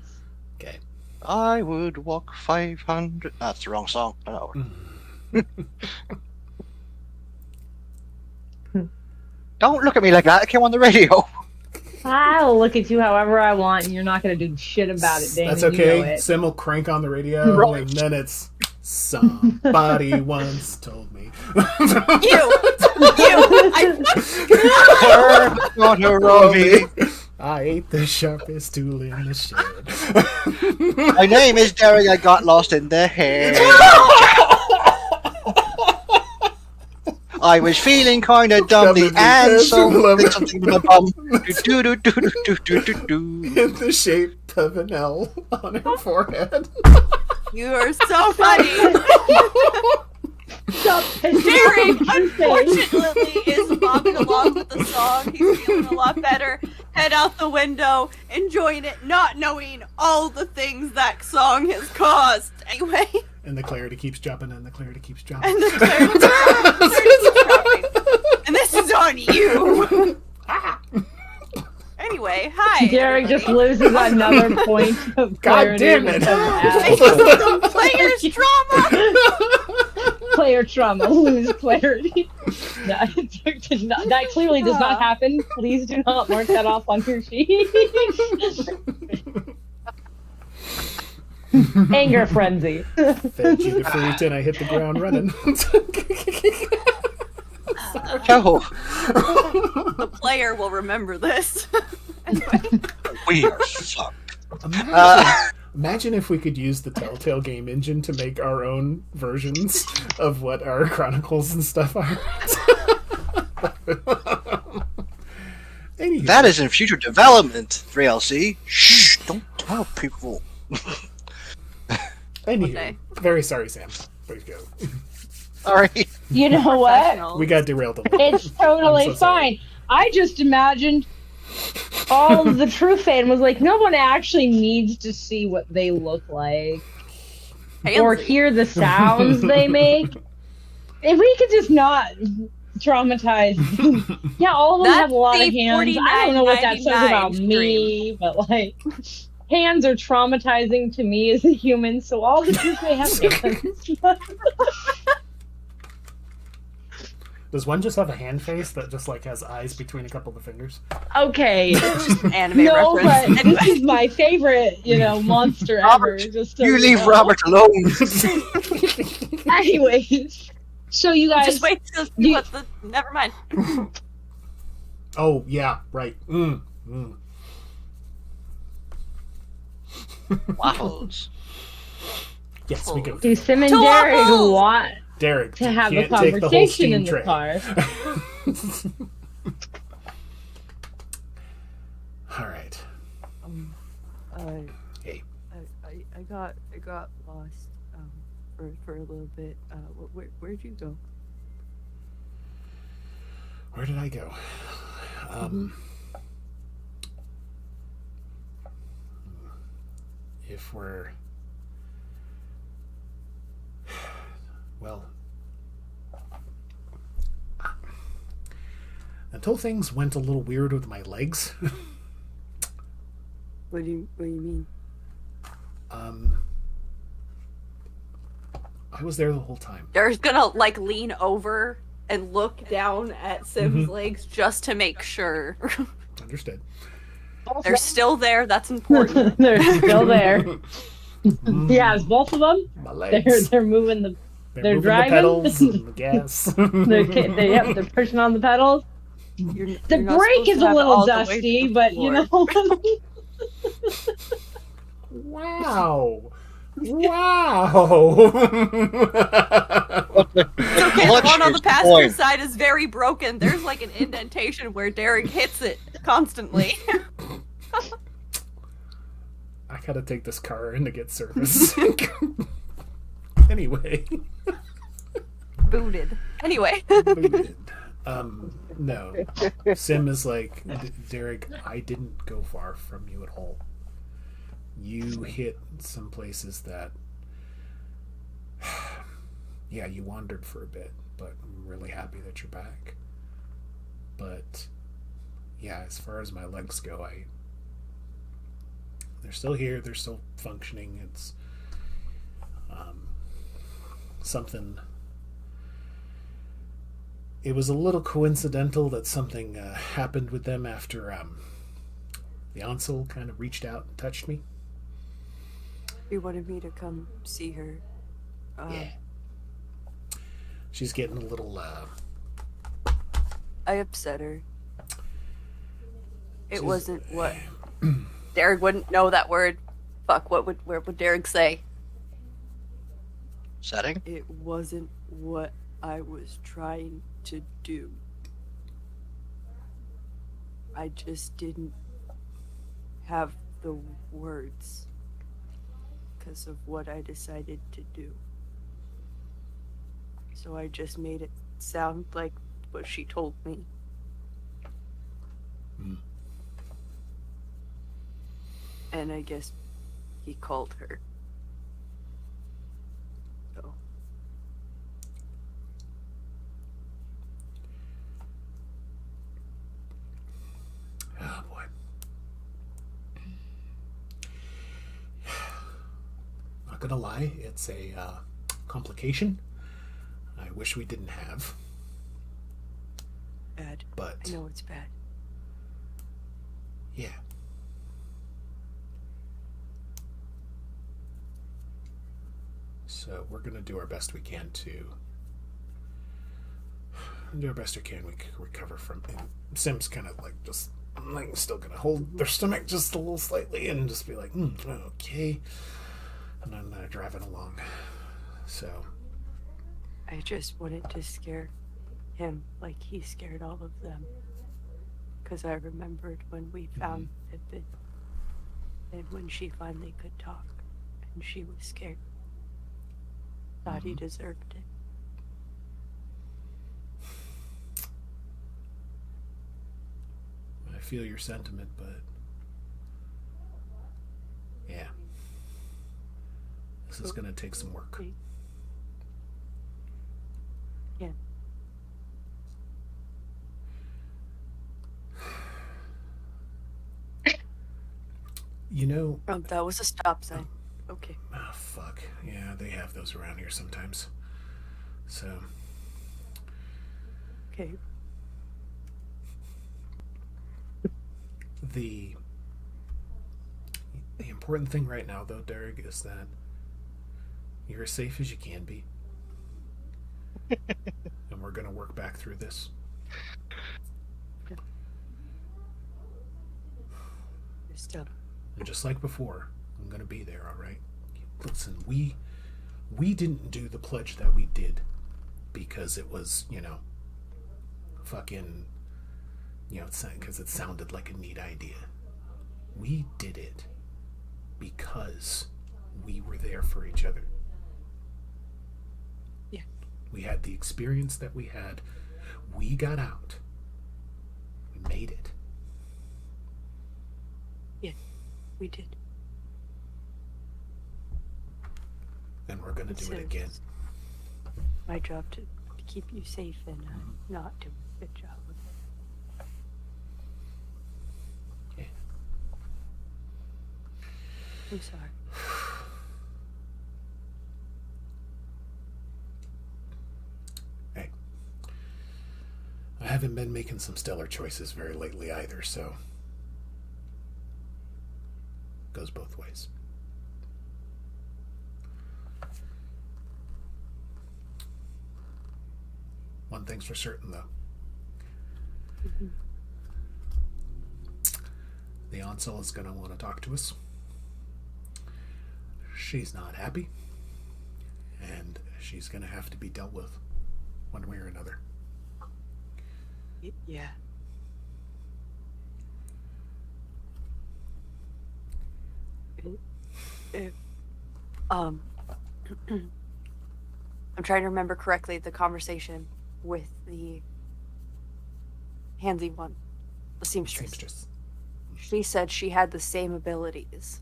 Okay. I would walk 500. That's the wrong song. Oh. Don't look at me like that. It came on the radio. I'll look at you however I want, and you're not going to do shit about it, Dain. That's and you know okay. it. Sim will crank on the radio, Right. and then it's somebody once told me. Not a Robbie. I ate the sharpest tool in the shed. My name is Dearg. I got lost in the head. I was feeling kind of dumbly, and so did something with my bum. Do do do do do do do do. In the shape of an L on her forehead. You are so funny. Stop. Dearg, unfortunately, is bobbing along with the song. He's feeling a lot better. Head out the window, enjoying it, not knowing all the things that song has caused. Anyway. And the clarity keeps dropping, and the clarity keeps dropping. And the clarity keeps dropping. And this is on you. Anyway, hi. Dearg just loses another point of God clarity damn it. because Some players' trauma. player trauma, lose clarity. That clearly does not happen. Please do not mark that off on your sheet. Anger frenzy. Fed you the fruit, and I hit the ground running. Oh, The player will remember this. we are fucked. Imagine if we could use the Telltale game engine to make our own versions of what our chronicles and stuff are. Anywho. That is in future development, 3LC. Shh, don't tell people. Anywho, Okay. very sorry, Sam. Way to go. Sorry. You know what? We got derailed a little. It's totally I'm so sorry. fine. I just imagined all of the true fan was like, no one actually needs to see what they look like or Pansy. hear the sounds they make. If we could just not traumatize. Yeah, all of them That's have a lot of the hands. I don't know what that says about $49.99 me, but like hands are traumatizing to me as a human, so all the truth may have hands. Does one just have a hand face that just like has eyes between a couple of the fingers? Okay. Anime No, but reference. this is my favorite, monster Robert, ever. Just so You leave know. Robert alone. Anyways, so you guys, Just wait till see what the. Never mind. Oh, yeah, right. Waffles. Yes, we go. do Sim and To Dearg waffles! want Derek, to you have a can't take the whole conversation steam in the tray. car? All right. Hey. I got lost for a little bit. Where'd you go? Where did I go? If we're... Well... Until things went a little weird with my legs. What do you mean? I was there the whole time. They're gonna like lean over and look down at Sim's legs just to make sure. Understood. They're still there. That's important. They're still there. Yes, both of them. My legs. They're moving They're moving driving. the pedals and the gas. They're pushing on the pedals. You're The not brake supposed is to a have it little all the way to dusty, the but you floor. know. Wow. Wow. It's okay, the one on the passenger side is very broken. There's like an indentation where Dearg hits it constantly. I gotta take this car in to get service. Anyway. Booted. Anyway. Booted. No. Sim is like, Dearg, I didn't go far from you at all. You hit some places that, yeah, you wandered for a bit, but I'm really happy that you're back. But, yeah, as far as my legs go, they're still here, they're still functioning. It's something. It was a little coincidental that something happened with them after the Ansel kind of reached out and touched me. You wanted me to come see her. Yeah. She's getting a little. I upset her. It wasn't what. Dearg wouldn't know that word. Fuck, where would Dearg say? Setting? It wasn't what I was trying to do. I just didn't have the words because of what I decided to do. So I just made it sound like what she told me. Mm. And I guess he called her. So. Oh boy. Not gonna lie, it's a complication I wish we didn't have. Bad. But I know it's bad. yeah. So we're gonna do our best we can to recover from it. Sim's kind of like just like still gonna hold their stomach just a little slightly and just be like, okay. And then driving along. So I just wanted to scare him like he scared all of them. Because I remembered when we found Pippin and when she finally could talk and she was scared. Thought he deserved it. I feel your sentiment, but yeah. This is gonna take some work. Yeah. You know... that was a stop sign. Okay. Oh, fuck. Yeah, they have those around here sometimes. So... Okay. The important thing right now, though, Dearg, is that you're as safe as you can be. And we're going to work back through this. Still. And just like before, I'm going to be there, all right? Listen, we didn't do the pledge that we did because it was, fucking, because it sounded like a neat idea. We did it because we were there for each other. Yeah. We had the experience that we had. We got out. We made it. Yeah, we did. And we're going to do it again. My job to keep you safe and not do a good job with it. Yeah. I'm sorry. Hey, I haven't been making some stellar choices very lately either, so goes both ways. One thing's for certain, though. Mm-hmm. The Ansel is going to want to talk to us. She's not happy, and she's going to have to be dealt with one way or another. Yeah. I'm trying to remember correctly the conversation with the handsy one, the seamstress. She said she had the same abilities.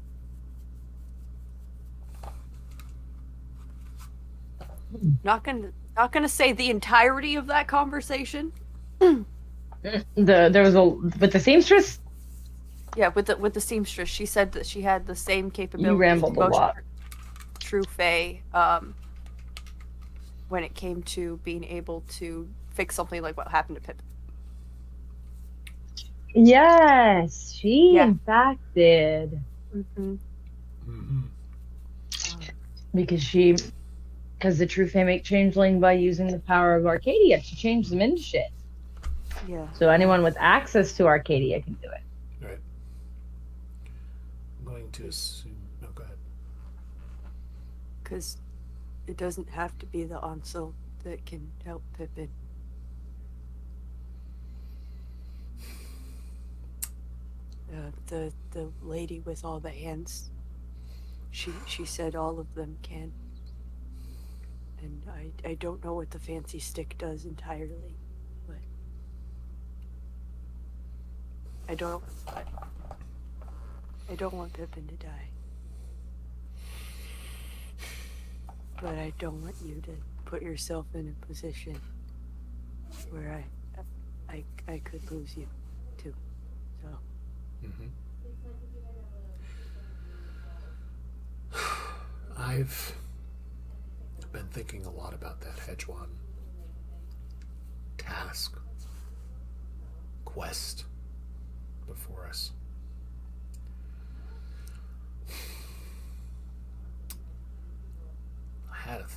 Not gonna say the entirety of that conversation. There was with the seamstress. Yeah, with the seamstress, she said that she had the same capabilities. You rambled a lot. True Fae, when it came to being able to fix something like what happened to Pip. Yes, she in fact did. Mm-hmm. Mm-hmm. Because the True Fae make Changeling by using the power of Arcadia to change them into shit. Yeah. So anyone with access to Arcadia can do it. Right. I'm going to assume... Oh, go ahead. Because it doesn't have to be the Ansel that can help Pippin. The lady with all the hands, she said all of them can. And I don't know what the fancy stick does entirely, but I don't want Pippin to die. But I don't want you to put yourself in a position where I could lose you too. So. Mm-hmm. I've been thinking a lot about that Hedgewan task, quest before us. I had a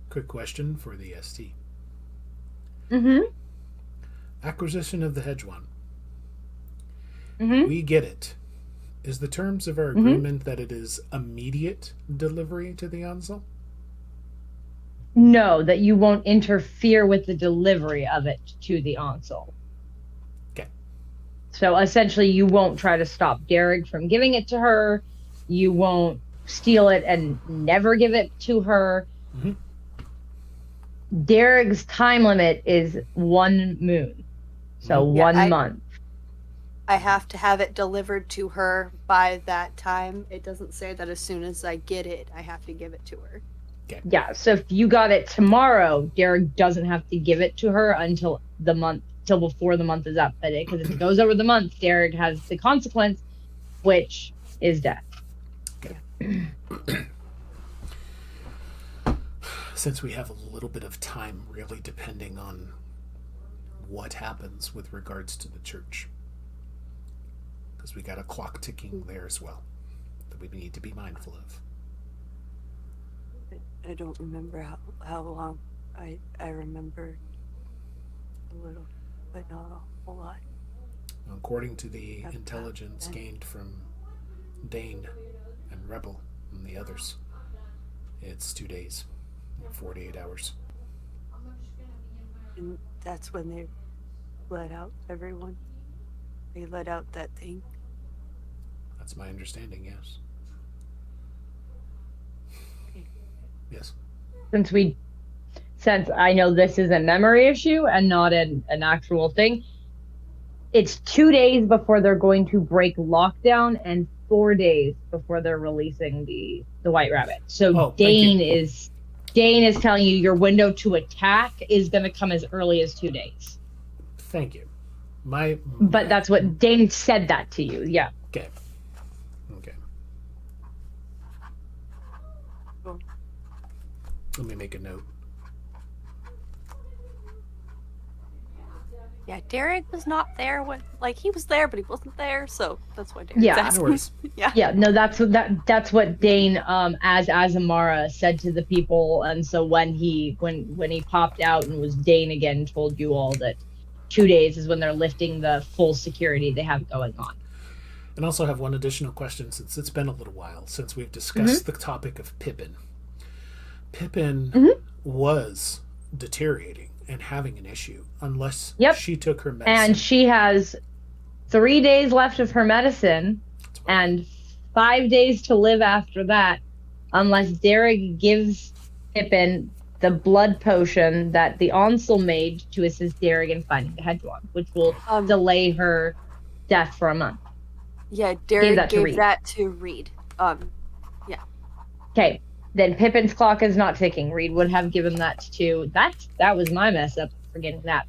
quick question for the ST. Mm-hmm. Acquisition of the Hedgewan. Mm-hmm. We get it. Is the terms of our agreement that it is immediate delivery to the Ansel? No, that you won't interfere with the delivery of it to the Ansel. Okay. So essentially, you won't try to stop Dearg from giving it to her. You won't steal it and never give it to her. Mm-hmm. Dearg's time limit is 1 moon. So Yeah, 1 month. I have to have it delivered to her by that time. It doesn't say that as soon as I get it, I have to give it to her. Okay. Yeah, so if you got it tomorrow, Dearg doesn't have to give it to her until before the month is up. But because if it goes over the month, Dearg has the consequence, which is death. Okay. Since we have a little bit of time, really depending on what happens with regards to the church, because we got a clock ticking there as well that we need to be mindful of. I don't remember how long. I remember a little, but not a whole lot. According to the intelligence gained from Dain and Rebel and the others, it's 2 days, 48 hours. And that's when they let out everyone. They let out that thing. That's my understanding, yes. Okay. Yes. Since I know this is a memory issue and not an actual thing, it's 2 days before they're going to break lockdown and 4 days before they're releasing the White Rabbit. So Dain is telling you your window to attack is going to come as early as 2 days. Thank you. But that's what Dain said that to you. Yeah. Okay. Cool. Let me make a note. Yeah, Dearg was not there when, like, he was there, but he wasn't there, so that's why Dearg's Yeah. asking. No worries. Yeah. Yeah, no, that's what Dain, as Azamara said to the people, and so when he popped out and was Dain again, told you all that 2 days is when they're lifting the full security they have going on. And also have one additional question, since it's been a little while since we've discussed the topic of Pippin. Pippin was deteriorating and having an issue unless she took her medicine. And she has 3 days left of her medicine and 5 days to live after that, unless Dearg gives Pippin the blood potion that the Onsel made to assist Dearg in finding the Hedgehog, which will delay her death for a month. Yeah, Dearg gave Reed. that to Reed. Yeah. Okay, then Pippin's clock is not ticking. Reed would have given that to... That was my mess up, forgetting that.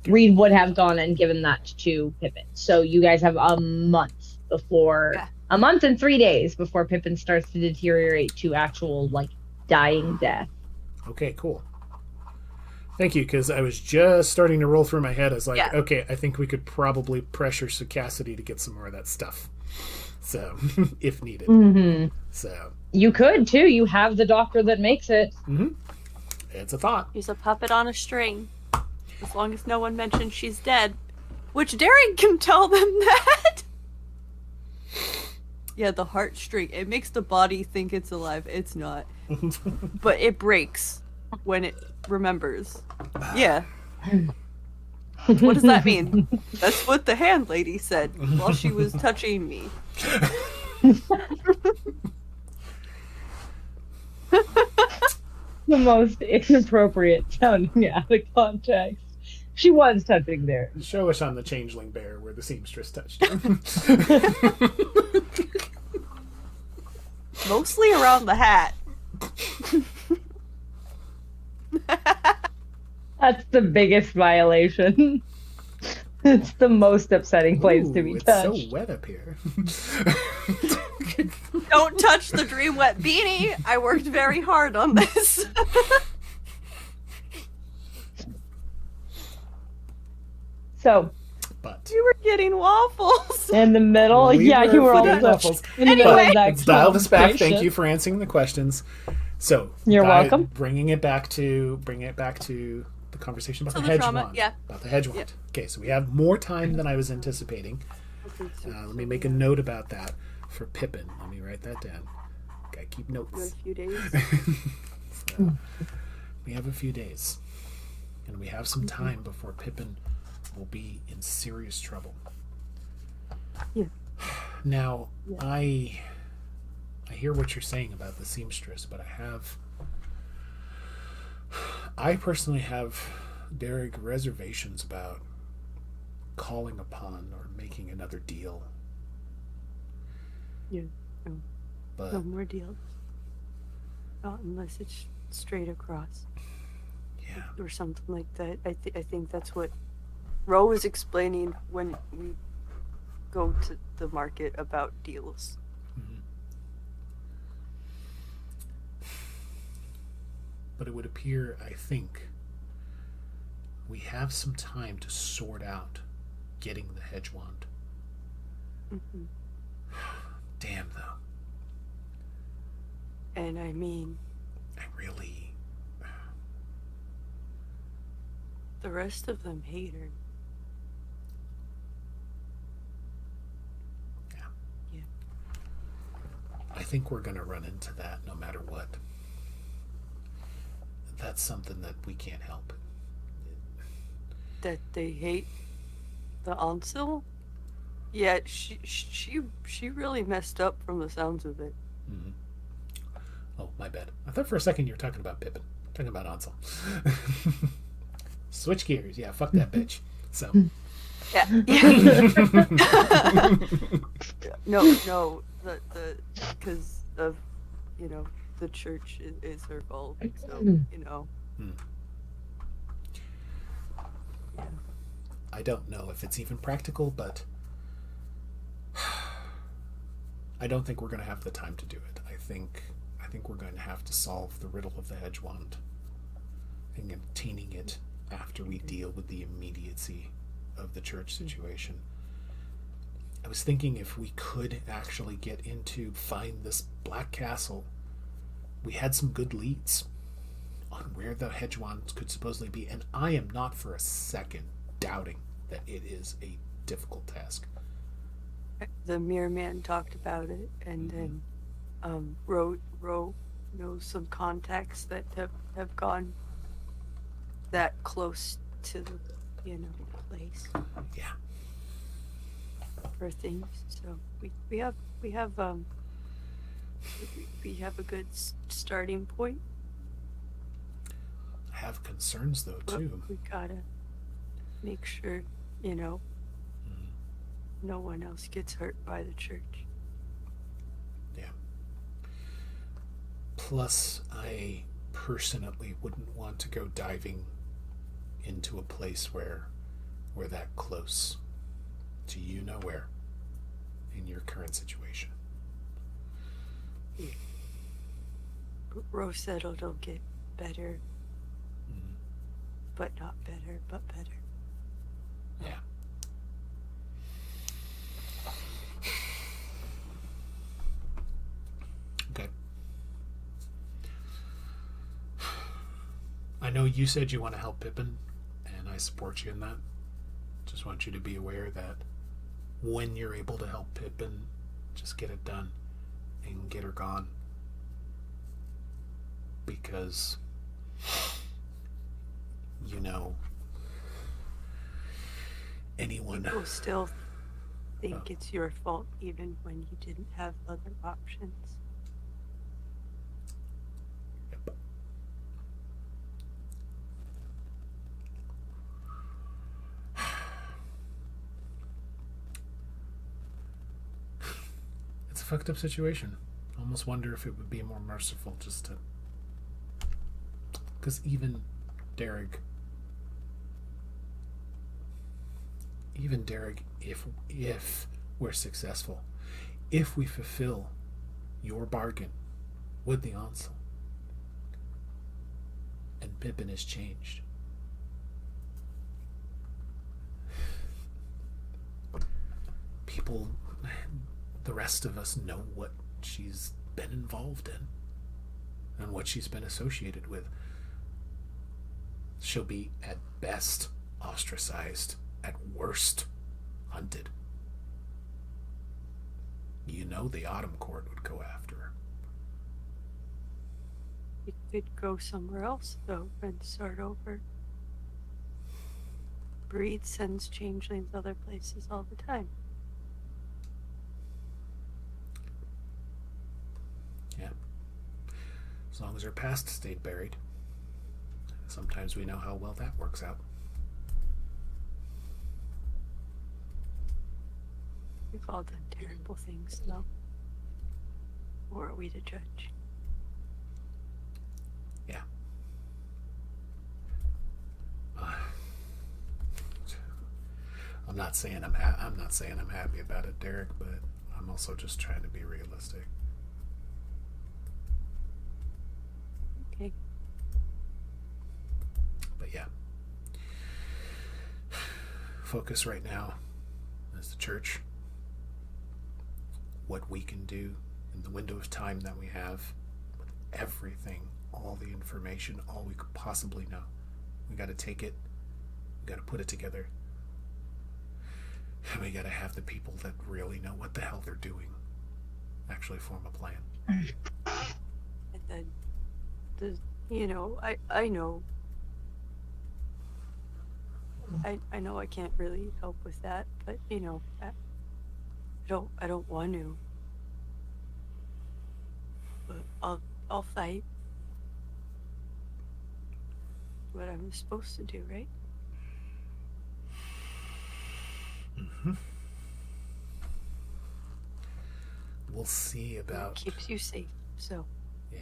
Reed would have gone and given that to Pippin. So you guys have a month before... Yeah. A month and 3 days before Pippin starts to deteriorate to actual, like, dying death. Okay, cool. Thank you, because I was just starting to roll through my head. I was like, okay, I think we could probably pressure Cassidy to get some more of that stuff. So, if needed. Mm-hmm. So you could, too. You have the doctor that makes it. Mm-hmm. It's a thought. He's a puppet on a string. As long as no one mentions she's dead. Which Dearg can tell them that! Yeah, the heartstring. It makes the body think it's alive. It's not. But it breaks when it remembers. Yeah. What does that mean? That's what the hand lady said while she was touching me. The most inappropriate sounding out of context. She was touching there. Show us on the Changeling bear where the seamstress touched him. Mostly around the hat. That's the biggest violation. It's the most upsetting place to be touched. It's so wet up here. Don't touch the dream wet beanie. I worked very hard on this. So, but you were getting waffles in the middle. You were all waffles. Anyway, let's dial this back. Thank you for answering the questions. So you're welcome. Bringing it back to the conversation about the hedge wand. Yeah. About the hedge wand. Yeah. Okay, so we have more time than I was anticipating. Let me make a note about that for Pippin. Let me write that down. Gotta keep notes. A few days. So, we have a few days, and we have some time before Pippin will be in serious trouble. Yeah. Now, I hear what you're saying about the seamstress, but I personally have Dearg reservations about calling upon or making another deal. Yeah. But no more deals. Not unless it's straight across. Yeah. Or something like that. I think that's what Ro was explaining when we go to the market about deals. Mm-hmm. But it would appear, I think, we have some time to sort out getting the hedge wand. Mm-hmm. Damn, though. And I mean... I really... The rest of them hate her. Yeah. I think we're going to run into that no matter what. That's something that we can't help. That they hate the Ansel? Yeah, she really messed up from the sounds of it. Mm-hmm. Oh, my bad. I thought for a second you were talking about Pippin. Talking about Ansel. Switch gears. Yeah, fuck that bitch. So. Yeah. No, the because of, the church is her fault. So, Hmm. Yeah. I don't know if it's even practical, but I don't think we're going to have the time to do it. I think we're going to have to solve the riddle of the hedge wand and obtaining it after we deal with the immediacy of the church situation. I was thinking if we could actually get into find this Black Castle, we had some good leads on where the hedge wands could supposedly be, and I am not for a second doubting that it is a difficult task. The Mirror Man talked about it, and then Ro knows some contacts that have gone that close to the place. Yeah. For things, so we have a good starting point. I have concerns though too. We gotta make sure no one else gets hurt by the church. Yeah. Plus, I personally wouldn't want to go diving into a place where we're that close to where in your current situation. Yeah. Rose said it'll get better, but not better, but better. Yeah. Okay. I know you said you want to help Pippin, and I support you in that. Just want you to be aware that when you're able to help Pippin, just get it done and get her gone. Because, anyone... People still think it's your fault even when you didn't have other options. Yep. It's a fucked up situation. Almost wonder if it would be more merciful just to... Because even Dearg, if we're successful, if we fulfill your bargain with the Ansel, and Pippin is changed, people, the rest of us know what she's been involved in and what she's been associated with. She'll be at best ostracized, at worst hunted. The Autumn Court would go after her. You could go somewhere else though and start over. Breed sends changelings other places all the time. Yeah. As long as her past stayed buried. Sometimes we know how well that works out. We've all done terrible things, though. Or are we to judge? Yeah. I'm not saying I'm happy about it, Dearg, but I'm also just trying to be realistic. Okay. But yeah. Focus right now is the church. What we can do in the window of time that we have with everything, all the information, all we could possibly know. We got to take it, we got to put it together, and we got to have the people that really know what the hell they're doing actually form a plan. And then, I know. I know I can't really help with that, but I don't want to. But I'll fight. What I'm supposed to do, right? Mm-hmm. We'll see about... It keeps you safe, so. Yeah.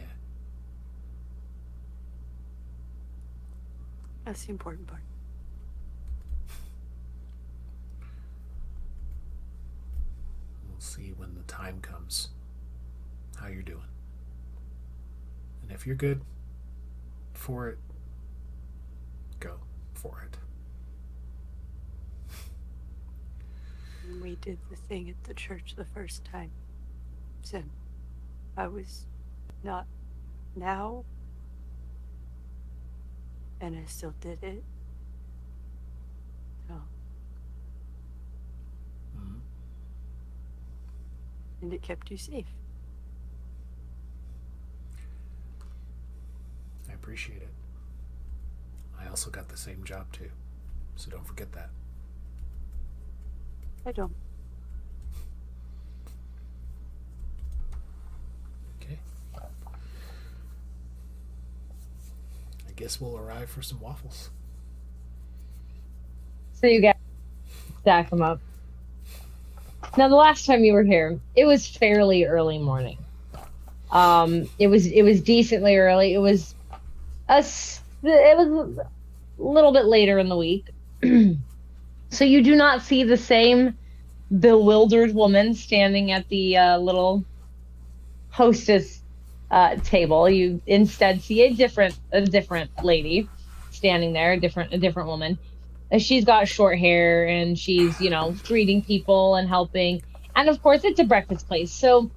That's the important part. We'll see when the time comes how you're doing. And if you're good for it, go for it. when we did the thing at the church the first time. So, I was not now, and I still did it. So. Mhm. And it kept you safe. I appreciate it. I also got the same job too, so don't forget that. I don't. Okay. I guess we'll arrive for some waffles. So you guys stack them up. Now, the last time you were here, it was fairly early morning. It was decently early. It was a little bit later in the week. So you do not see the same bewildered woman standing at the little hostess table. You instead see a different lady standing there, a different woman. She's got short hair and she's, greeting people and helping. And of course, it's a breakfast place. So,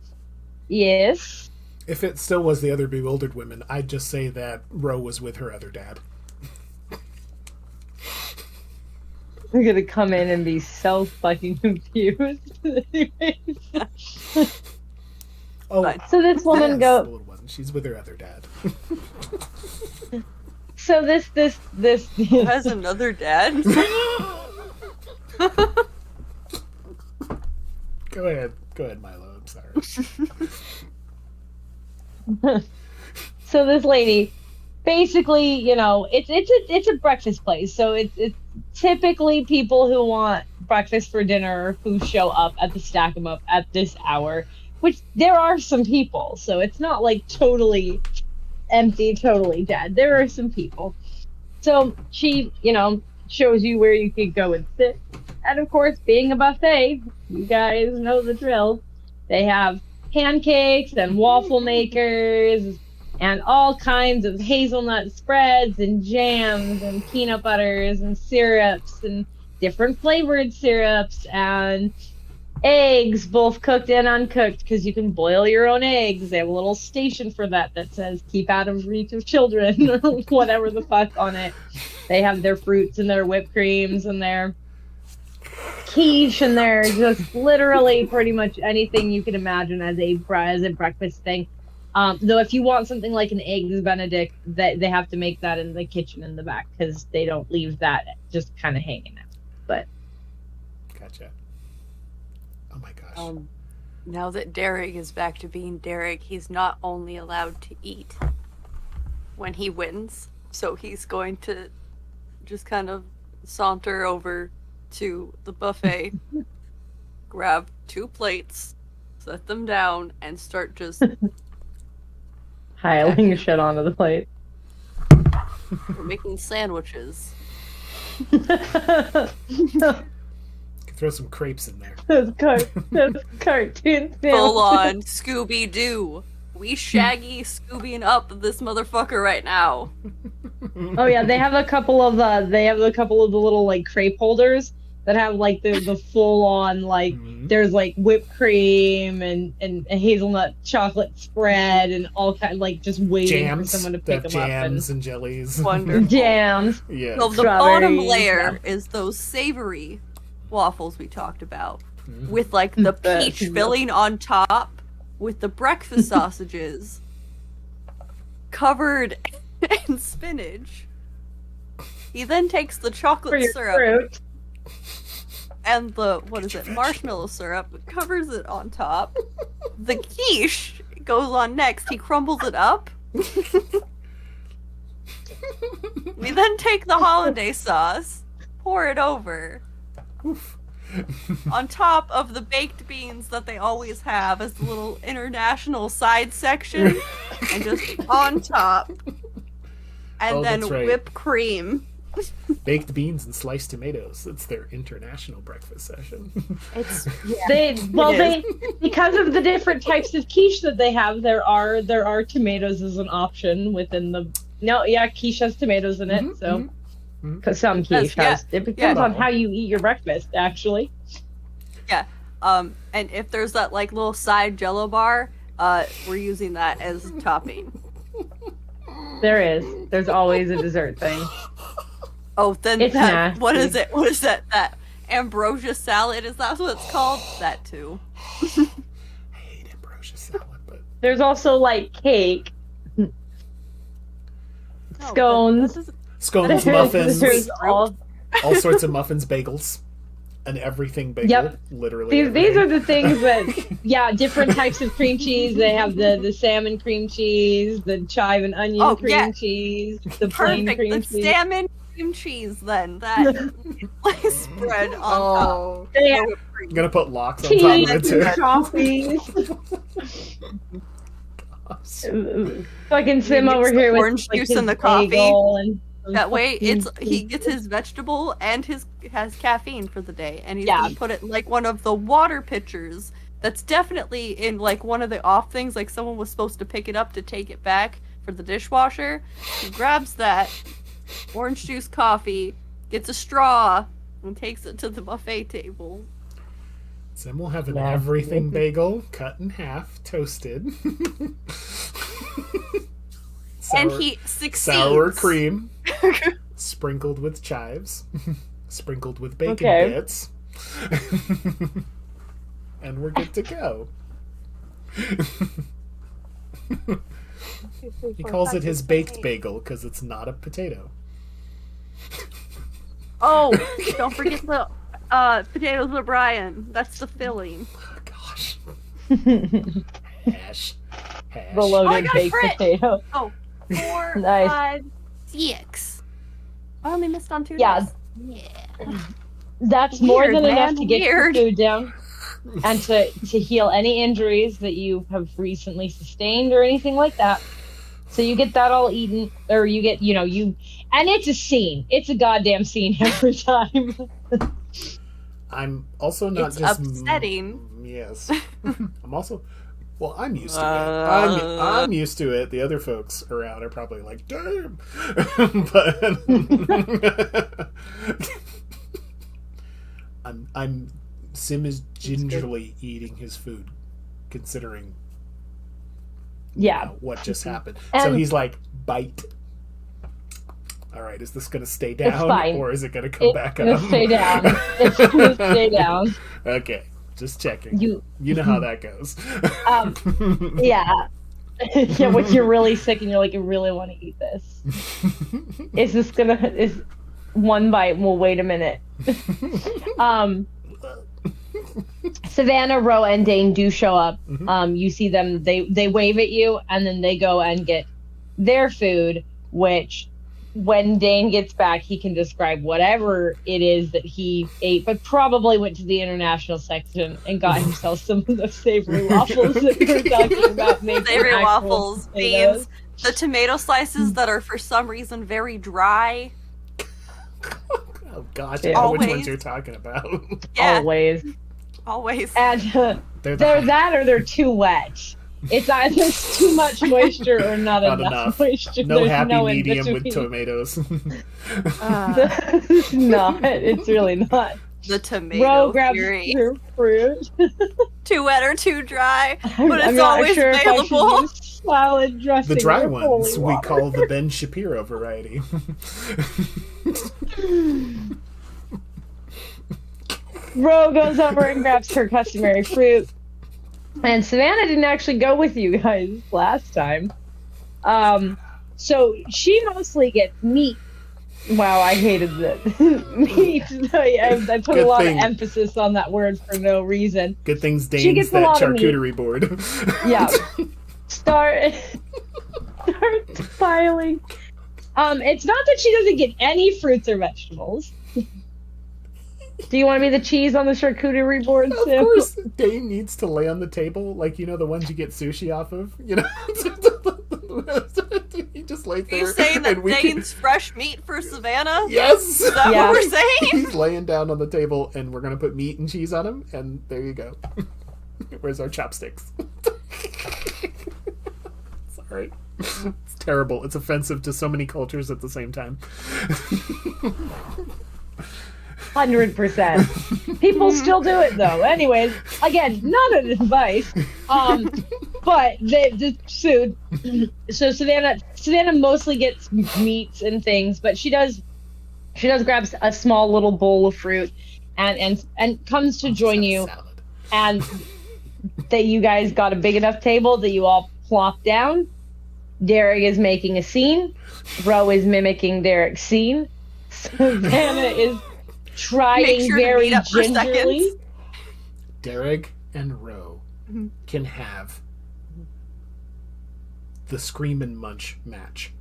yes. If it still was the other bewildered women, I'd just say that Ro was with her other dad. We're going to come in and be so fucking confused. Oh, so this woman yes, the little one. She's with her other dad. So this Who has another dad? Go ahead, Milo. I'm sorry. So this lady, basically, it's a breakfast place. So it's typically people who want breakfast for dinner who show up at the Stack 'em Up at this hour, which there are some people. So it's not like totally empty, totally dead. There are some people. So she, shows you where you could go and sit. And of course, being a buffet, you guys know the drill. They have pancakes and waffle makers and all kinds of hazelnut spreads and jams and peanut butters and syrups and different flavored syrups and eggs, both cooked and uncooked, because you can boil your own eggs. They have a little station for that says keep out of reach of children or whatever the fuck on it. They have their fruits and their whipped creams and their quiche and their just literally pretty much anything you can imagine as a breakfast thing. Though if you want something like an eggs benedict, they have to make that in the kitchen in the back because they don't leave that just kind of hanging out. But Gotcha. Oh my gosh. Now that Dearg is back to being Dearg, he's not only allowed to eat when he wins, so he's going to just kind of saunter over to the buffet, grab 2 plates, set them down, and start just piling shit onto the plate. We're making sandwiches. Throw some crepes in there. Those cartoon Full on Scooby-Doo. We shaggy Scoobying up this motherfucker right now. Oh yeah, they have a couple of the little like crepe holders that have like the full on like there's like whipped cream and a hazelnut chocolate spread and all kind like just waiting for someone to pick them up. Jams and jellies. Wonderful. Jams. Yeah. So the bottom layer is those savory waffles we talked about, with like the peach filling on top, with the breakfast sausages covered in spinach. He then takes the chocolate syrup fruit. And the marshmallow syrup, covers it on top. The quiche goes on next. He crumbles it up. We then take the hollandaise sauce, pour it over. On top of the baked beans that they always have as the little international side section, and just on top, and then whipped cream. Baked beans and sliced tomatoes. It's their international breakfast session. Because of the different types of quiche that they have, there are tomatoes as an option within the. No, yeah, quiche has tomatoes in it, Because some quiche has. It depends on how you eat your breakfast, actually. Yeah. And if there's that like little side Jello bar, we're using that as topping. There is. There's always a dessert thing. Oh, then It's that, what nasty. is it? What is that? That ambrosia salad? Is that what it's called? That too. I hate ambrosia salad, but There's also like cake, No, scones. scones, muffins, There's all sorts of muffins, bagels, and everything bagel. Yep. Literally. these are everything. the things that, yeah, different types of cream cheese. They have the salmon cream cheese, the chive and onion cream cheese, the plain perfect. cream The cheese. salmon cream cheese, then that like spread on top. They No have whipped cream. I'm gonna put locks on top cheese of it too. and coffees. Fucking Sim mix over the here with orange like, juice his in the coffee. bagel and That way, he gets his vegetable and has caffeine for the day, and he's gonna put it in like one of the water pitchers. That's definitely in like one of the off things. Like someone was supposed to pick it up to take it back for the dishwasher. He grabs that orange juice coffee, gets a straw, and takes it to the buffet table. Sim will have an Yeah. everything bagel cut in half, toasted. And he succeeds. Sour cream, sprinkled with chives, sprinkled with bacon Okay. bits, and we're good to go. He calls it his baked bagel because it's not a potato. Oh, don't forget the potatoes O'Brien. That's the filling. Oh, gosh. Hash. the Oh, I loaded got a baked crit! potato. Oh, 4, Nice. 5, 6. I only missed on 2 Yeah. dice. Yeah. That's more Weird, than enough man, to get your weird. food down and to heal any injuries that you have recently sustained or anything like that. So you get that all eaten, or you get, and it's a scene. It's a goddamn scene every time. I'm also not It's just upsetting. Yes, I'm also. Well, I'm used to it. I'm used to it. The other folks around are probably like, "Damn," but I'm. Sim is gingerly eating his food, considering Yeah. what just happened. So And- he's like, bite. All right, is this going to stay down, fine. or is it going to come back It'll up? stay down. It's gonna stay down. Okay, just checking. You know how that goes. yeah. Yeah, when you're really sick and you're like, I really want to eat this. Is one bite? Well, wait a minute. Savannah, Ro, and Dain do show up. You see them, they wave at you, and then they go and get their food, which when Dain gets back, he can describe whatever it is that he ate, but probably went to the international section and got himself some of those savory waffles that we were talking about. making Savory actual waffles, potatoes. beans, the tomato slices that are for some reason very dry. Oh gosh, Yeah. I know which Always. ones you're talking about. Yeah, Always. always. And They're they're that or they're too wet. It's either too much moisture or not, Not enough enough. moisture. No There's happy no in medium with between. tomatoes. It's not. It's really not. The tomato Ro grabs fury. her fruit. Too wet or too dry, but I'm it's not always sure if I should available. use salad dressing. The dry or ones holy we water. call the Ben Shapiro variety. Ro goes over and grabs her customary fruit. And Savannah didn't actually go with you guys last time. So she mostly gets meat. Wow, I hated that. Meat. I put Good a lot thing. of emphasis on that word for no reason. Good things She Dane's gets a that lot of meat. charcuterie board. Yeah. Start piling. It's not that she doesn't get any fruits or vegetables. Do you want to be the cheese on the charcuterie board, Of Sim? course, Dane needs to lay on the table, like, the ones you get sushi off of, He just lays Are there. you saying that and we Dane's fresh meat for Savannah? Yes! Is that Yeah. what we're saying? He's laying down on the table, and we're gonna put meat and cheese on him, and there you go. Where's our chopsticks? Sorry. It's terrible. It's offensive to so many cultures at the same time. 100%. People still do it though. Anyways, again, not an advice. But they just sued. So Savannah mostly gets meats and things, but she does grab a small little bowl of fruit and comes to join you. Salad. And that you guys got a big enough table that you all plop down. Dearg is making a scene. Ro is mimicking Derek's scene. Savannah is Make trying sure to very meet up for gingerly. seconds. Dearg and Ro Mhm. can have the scream and munch match.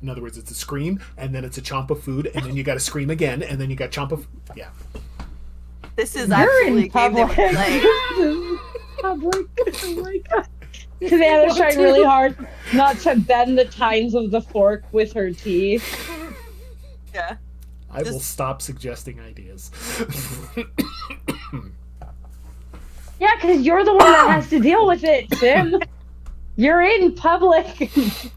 In other words, it's a scream, and then it's a chomp of food, and then you got to scream again, and then you got chomp of... Yeah. This is You're actually in a game they would public. play. This is public. Oh my god. Savannah's trying really hard not to bend the tines of the fork with her teeth. Yeah. I will Just- stop suggesting ideas. Yeah, because you're the one that has to deal with it, Tim. You're in public.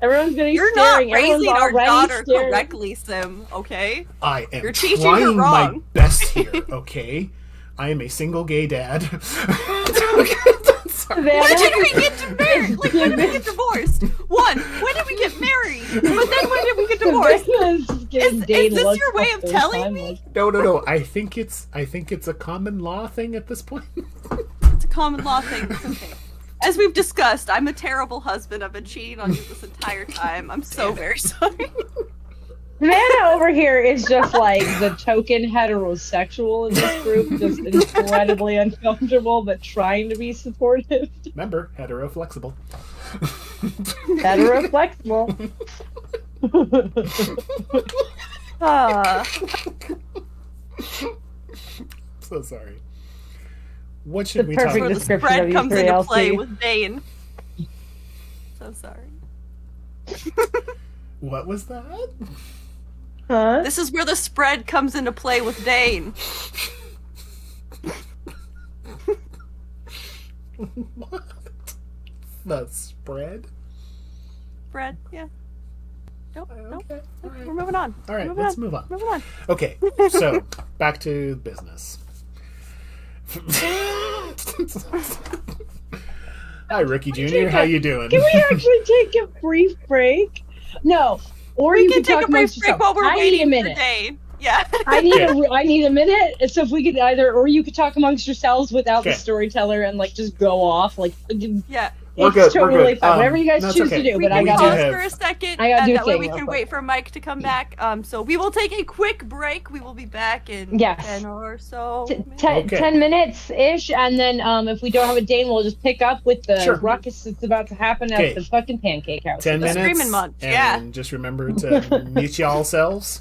Everyone's gonna be You're not staring. Everyone's raising our already daughter staring. correctly, Sim, okay? I am You're teaching her trying my wrong. best here, okay? I am a single gay dad. Sorry. When did we Savannah, get married? Like, when did we get divorced? One, when did we get married? But then when did we get divorced? Savannah's just getting Dain Is this looks your way the of first telling time, me? like, No. I think it's a common law thing at this point. It's a common law thing. It's okay. As we've discussed, I'm a terrible husband. I've been cheating on you this entire time. I'm so very sorry. Savannah over here is just like the token heterosexual in this group, just incredibly uncomfortable but trying to be supportive. Remember, hetero flexible. Hetero flexible. So sorry. What should The we talk perfect Where the description spread of you comes three, into play LC. with Dain. So sorry. What was that? Huh? This is where the spread comes into play with Dain. What? The spread? Spread, yeah. Nope, nope. Okay. All right. We're moving on. All right, Moving let's on. move on. Moving on. Okay, so back to business. Hi, Ricky Jr. How you doing? Can we actually take a brief break? No. Or We you can can take talk a brief amongst break yourselves. while we're I need a waiting for minute. Dain. Yeah. I need a minute. So if we could either, or you could talk amongst yourselves without the Okay. storyteller and like just go off. Like Yeah. We're it's good, we're totally good. fine. Whatever you guys That's choose okay. to do. We But I can we got do pause have- for a second, I gotta and do a that way thing we real can quick. wait for Mike to come back. So we will take a quick break. We will be back in Yes. 10 or so. 10 Okay. 10 minutes ish, and then if we don't have a Dane, we'll just pick up with the Sure. ruckus that's about to happen Okay. at the fucking pancake house. 10 The minutes. screaming munch, and yeah. just remember to mute y'all selves.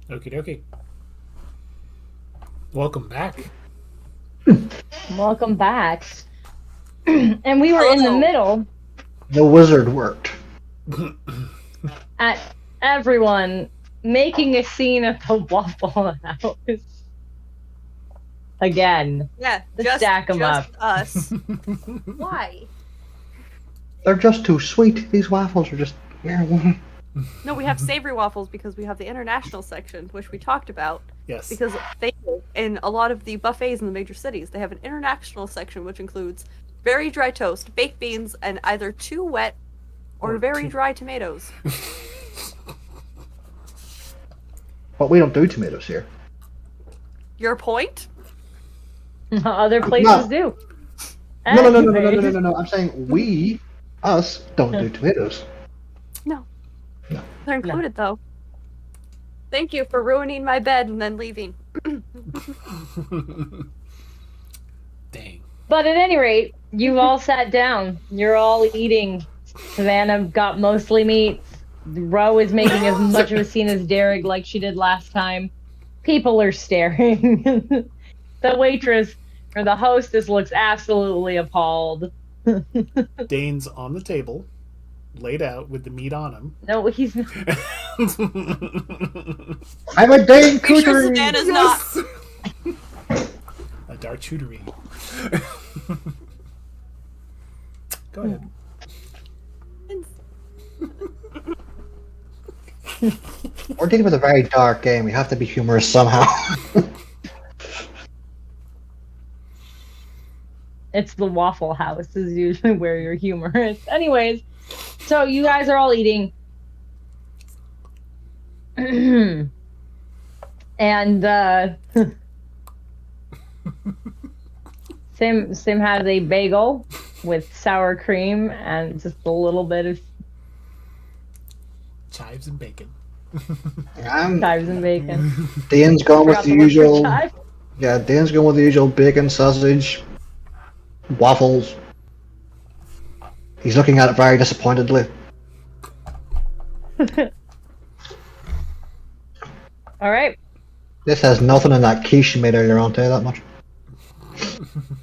Okie dokie. Welcome back. Welcome back. And we were in the Hello. middle The wizard worked. at everyone making a scene at the Waffle House. Again. Yeah, Let's just stack 'em just up. us. Why? They're just too sweet. These waffles are just. No, we have savory waffles because we have the international section, which we talked about. Yes. Because they, in a lot of the buffets in the major cities, they have an international section which includes very dry toast, baked beans, and either too wet or very dry tomatoes. But we don't do tomatoes here. Your point? Other places do. No. Anyway. I'm saying we, us, don't do tomatoes. No. No. They're included, though. Thank you for ruining my bed and then leaving. Dang. But at any rate, you've all sat down. You're all eating. Savannah got mostly meat. Ro is making as much of a scene as Dearg like she did last time. People are staring. The waitress or the hostess looks absolutely appalled. Dane's on the table, laid out with the meat on him. No, he's not. I'm a Dain Pretty sure cootery. Savannah's not. A darchuterie. Go ahead. We're dealing with a very dark game. We have to be humorous somehow. It's the Waffle House is usually where you're humorous. Anyways, so you guys are all eating. And Sim has a bagel with sour cream and just a little bit of Chives and bacon. chives and bacon. Dain's going with Forgot the to look for usual. chives. Yeah, Dain's going with the usual bacon, sausage, waffles. He's looking at it very disappointedly. All right. This has nothing in that quiche you made earlier on, tell you that much.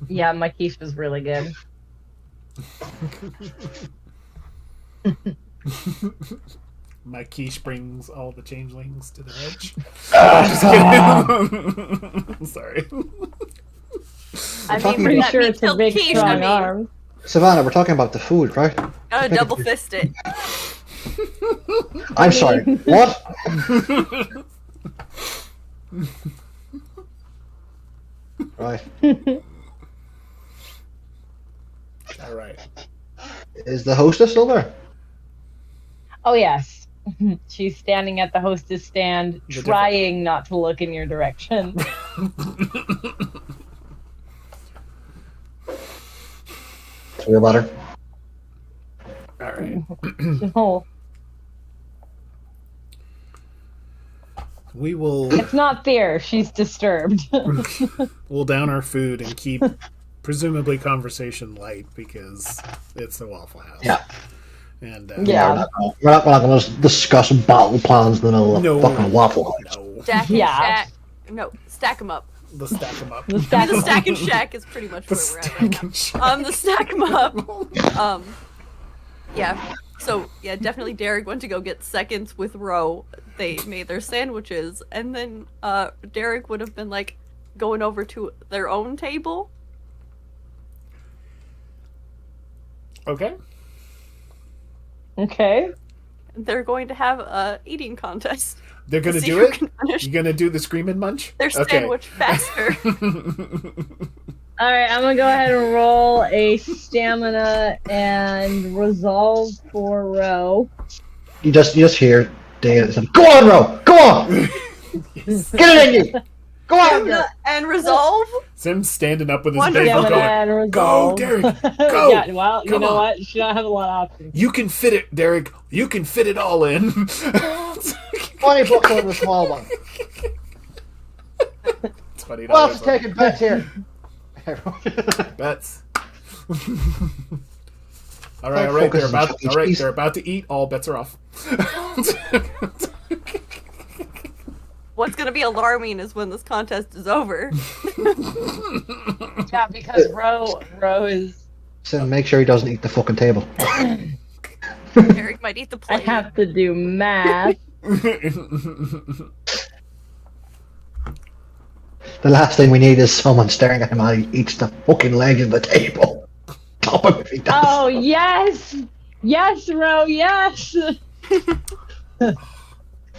Yeah, my quiche was really good. My quiche brings all the changelings to the edge. Just kidding. Sorry. I talking mean, Pretty that sure meat it's a killed big quiche, strong arm. Savannah, we're talking about the food, right? Gotta double fist it. I'm sorry. What? Right. All right. Is the hostess still there? Oh yes. She's standing at the hostess stand, The trying not to look in your direction. Tell me about her. All right. No, We will it's not fear. She's disturbed. we'll down our food and keep presumably conversation light because it's the Waffle House. Yeah. And Yeah. We're not going to discuss battle plans in the middle of No. a fucking waffle. No. Stack and Yeah. shack. No, stack them up. Let's stack them up. The I mean, stack the stack and shack is pretty much The where we're at right stack now. and shack. The stack them up. Yeah. So yeah, definitely Dearg went to go get seconds with Ro. They made their sandwiches, and then Dearg would have been like going over to their own table. Okay. Okay. They're going to have a eating contest. They're to gonna see do who it? can finish You gonna do the scream and munch? their Okay. sandwich faster. All right, I'm gonna go ahead and roll a stamina and resolve for Ro. You just hear Dain say, "Go on, Ro! Go on! Yes. Get it in you! Go on, girl!" And resolve. Sim's standing up with his Wonderful. bagel Stamina going, and "Go, resolve. Derek! Go! Yeah, well, you Come know on. what? She don't have a lot of options. You can fit it, Derek. You can fit it all in." 20 bucks on the small one. It's funny. Who else is taking bets here? Bets. All right. Focus on Chuck E. Cheese. They're about to eat. All bets are off. What's gonna be alarming is when this contest is over. Yeah, because Ro is. So make sure he doesn't eat the fucking table. Eric might eat the I plate. have to do math. The last thing we need is someone staring at him while he eats the fucking leg of the table. Stop him if he does. Oh yes, yes, Ro, yes.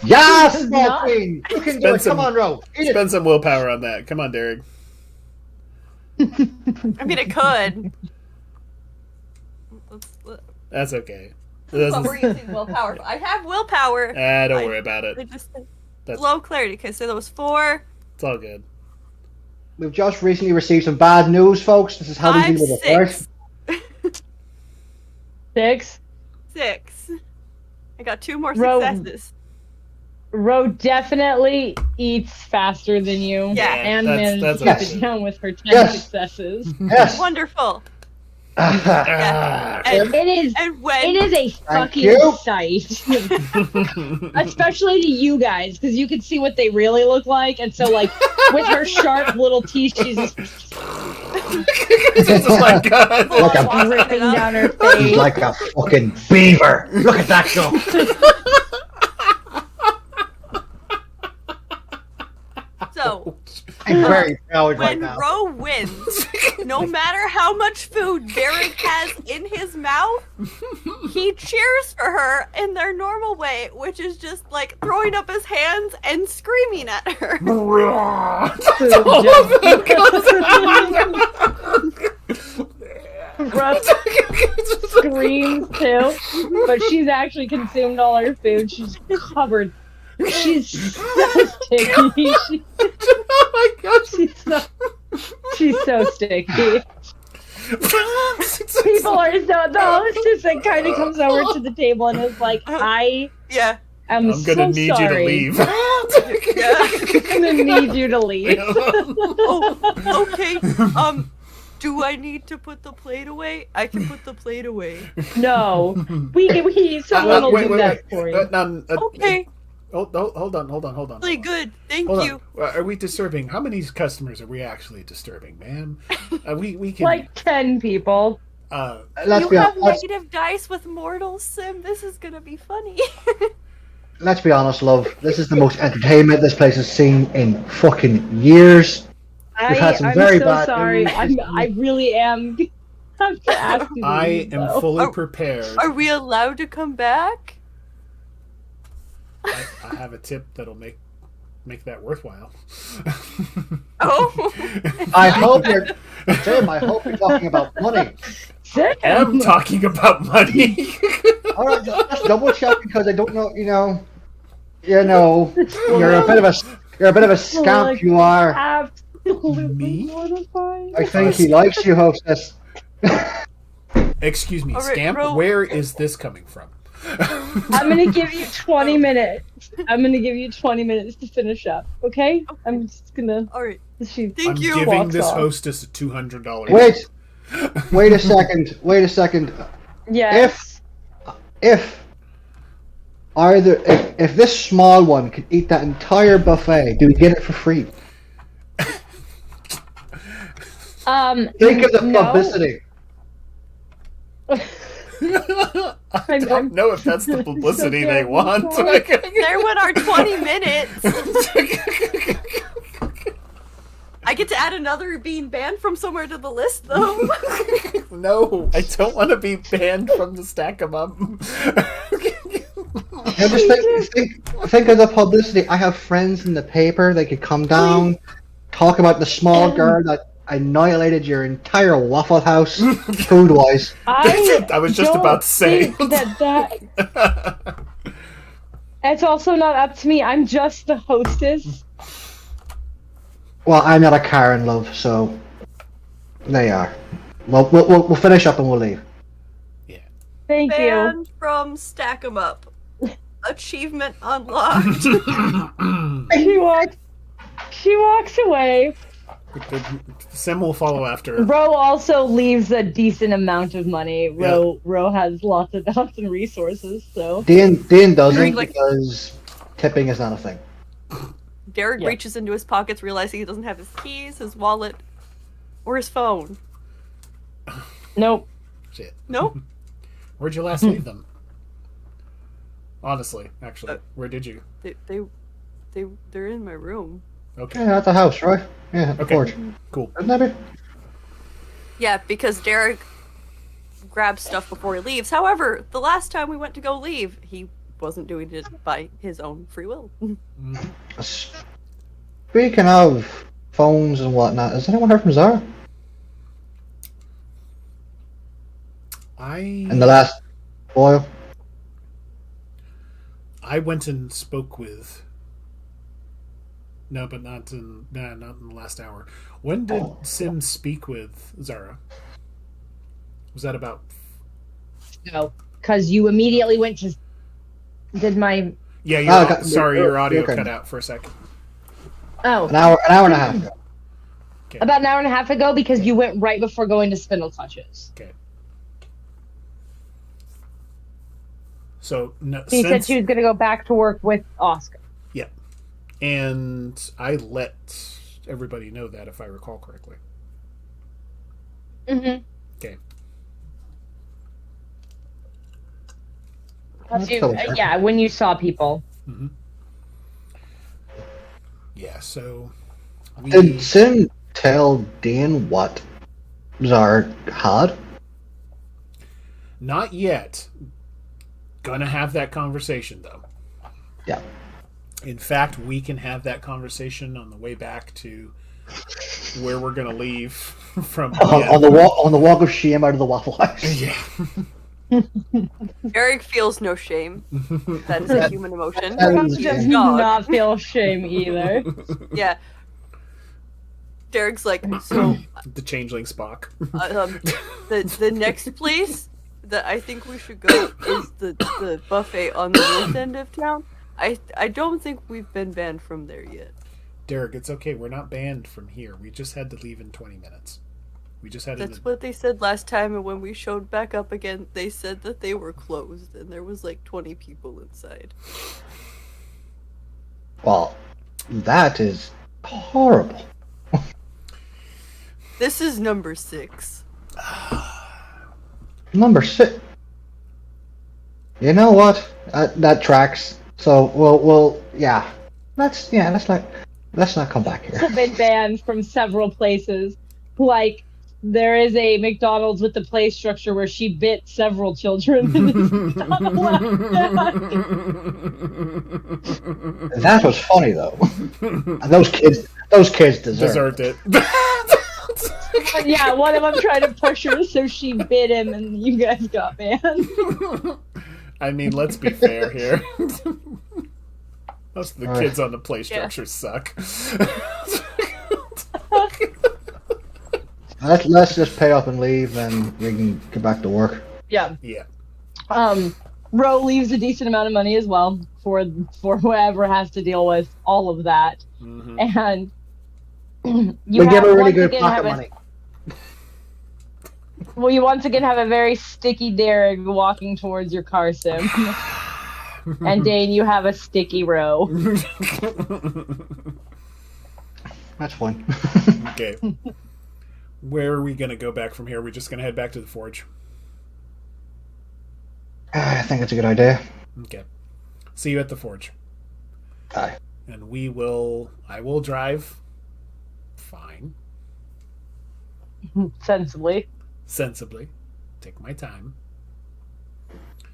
Yes, Not- Queen! You can do it. Come on, Ro. Eat it. Spend some willpower on that. Come on, Dearg. I mean, it could. That's okay. It But doesn't- we're using willpower. I have willpower. don't worry about I it. just That's- low clarity. Okay, so that was 4, It's all good. We've just recently received some bad news, folks. This is how we 5, deal with it first. 6. 6. I got 2 more Ro- successes. Ro definitely eats faster than you. Yeah, and that's manages to okay. keep it down with her 10 Yes. successes. Yes. Wonderful. Ah. And, It is. and when It is a fucking you. sight, especially to you guys, because you can see what they really look like, and so like with her sharp little teeth, she's just Oh my god. Look at Bossing it ripping up. down her He's face. like a fucking beaver. Look at that show. So, I'm very proud right when now. Ro wins, no matter how much food Dearg has in his mouth, he cheers for her in their normal way, which is just like throwing up his hands and screaming at her. Ro screams too, but she's actually consumed all her food. She's covered. She's so sticky. Oh my god. She's so sticky. People are so. The hostess that kind of comes over to the table and is like, "I Yeah. am I'm gonna so need you to sorry. leave. Yeah. I'm gonna need you to leave." Oh, okay. Do I need to put the plate away? I can put the plate away. No, someone will do that for you. Okay. Hold on. Really good. Thank Hold you. on. Are we disturbing? How many customers are we actually disturbing, ma'am? We can. Like 10 people. Let's You be have honest. negative dice with mortals, Sim. This is gonna be funny. Let's be honest, love. This is the most entertainment this place has seen in fucking years. We've had some I'm very so bad sorry. news. I really am. I have to ask you to I leave, am though. fully prepared. Are we allowed to come back? I have a tip that'll make that worthwhile. Oh. I hope you're Tim, I hope you're talking about money. Sam. I'm talking about money. Alright, just double check because I don't know, you're a bit of a scamp, Like, you are. Absolutely Me? mortified. I think he likes you, hostess. Excuse me, All right, scamp. bro. Where is this coming from? I'm gonna give you 20 minutes. I'm gonna give you 20 minutes to finish up, okay? I'm just gonna. All right. She Thank I'm you. giving Walks this off. hostess a $200. Wait a second. Yes. If this small one could eat that entire buffet, do we get it for free? Think of the no. publicity. I don't know if that's the publicity so they bad. want. There went our 20 minutes. I get to add another being banned from somewhere to the list, though. No, I don't want to be banned from the stack 'em up. Now just think of the publicity. I have friends in the paper. They could come down, talk about the small girl that annihilated your entire Waffle House, food-wise. I was just don't about to say. think that it's also not up to me. I'm just the hostess. Well, I'm not a Karen, love, so there you are. We'll finish up and we'll leave. Thank you. Banned from Stack 'em Up. Achievement unlocked. She walks away. Sim will follow after. Ro also leaves a decent amount of money. Ro has lots and resources, so Dean doesn't Like- because tipping is not a thing. Dearg Yeah. reaches into his pockets, realizing he doesn't have his keys, his wallet, or his phone. Nope. Shit. Nope. Where'd you last leave them? Honestly, actually, where did you? They're in my room. Okay. Yeah, at the house, right? Yeah, at the Okay. porch. Cool. Isn't that it? Yeah, because Dearg grabs stuff before he leaves. However, the last time we went to go leave, he wasn't doing it by his own free will. Speaking of phones and whatnot, has anyone heard from Zara? In the last boil? I went and spoke with. No, but not in the last hour. When did Sim speak with Zara? Was that about? No, because you immediately went to. Did my. Yeah, sorry, your you're audio okay. cut out for a second. Oh. An hour and a half ago. Okay. About an hour and a half ago, because you went right before going to Spindle Touches. Okay. So no, She said she was going to go back to work with Oscar. Yeah, and I let everybody know that, if I recall correctly. Mm-hmm. Okay. Yeah, when you saw people. Mm-hmm. Yeah. So. Did Sim tell Dain what Zara had? Not yet. Gonna have that conversation, though. Yeah. In fact, we can have that conversation on the way back to where we're gonna leave from. On the walk of shame out of the Waffle House. Yeah. Dearg feels no shame. That is a human emotion. He does not feel shame either. Yeah. Dearg's like, so The Changeling Spock. the next place that I think we should go is the buffet on the north end of town. I don't think we've been banned from there yet. Dearg, it's okay. We're not banned from here. We just had to leave in 20 minutes. We just had That's what they said last time, and when we showed back up again, they said that they were closed, and there was like 20 people inside. Well, that is horrible. This is number 6. Number 6. You know what? That tracks. So we'll yeah. Let's not come back here. Have been banned from several places. Like, there is a McDonald's with the play structure where she bit several children. That was funny though. And those kids deserved it. Yeah, one of them tried to push her, so she bit him, and you guys got banned. I mean, let's be fair here. Most of the kids on the play structure suck. Let's just pay up and leave, and we can get back to work. Yeah. Yeah. Ro leaves a decent amount of money as well for whoever has to deal with all of that, and We give her really good again pocket money. Well, you once again have a very sticky Dearg walking towards your car, Sim. And Dain, you have a sticky Ro. That's fine. Okay. Where are we going to go back from here? We're just going to head back to the forge. I think it's a good idea. Okay. See you at the forge. Aye. And I will drive. Fine. Sensibly. Take my time.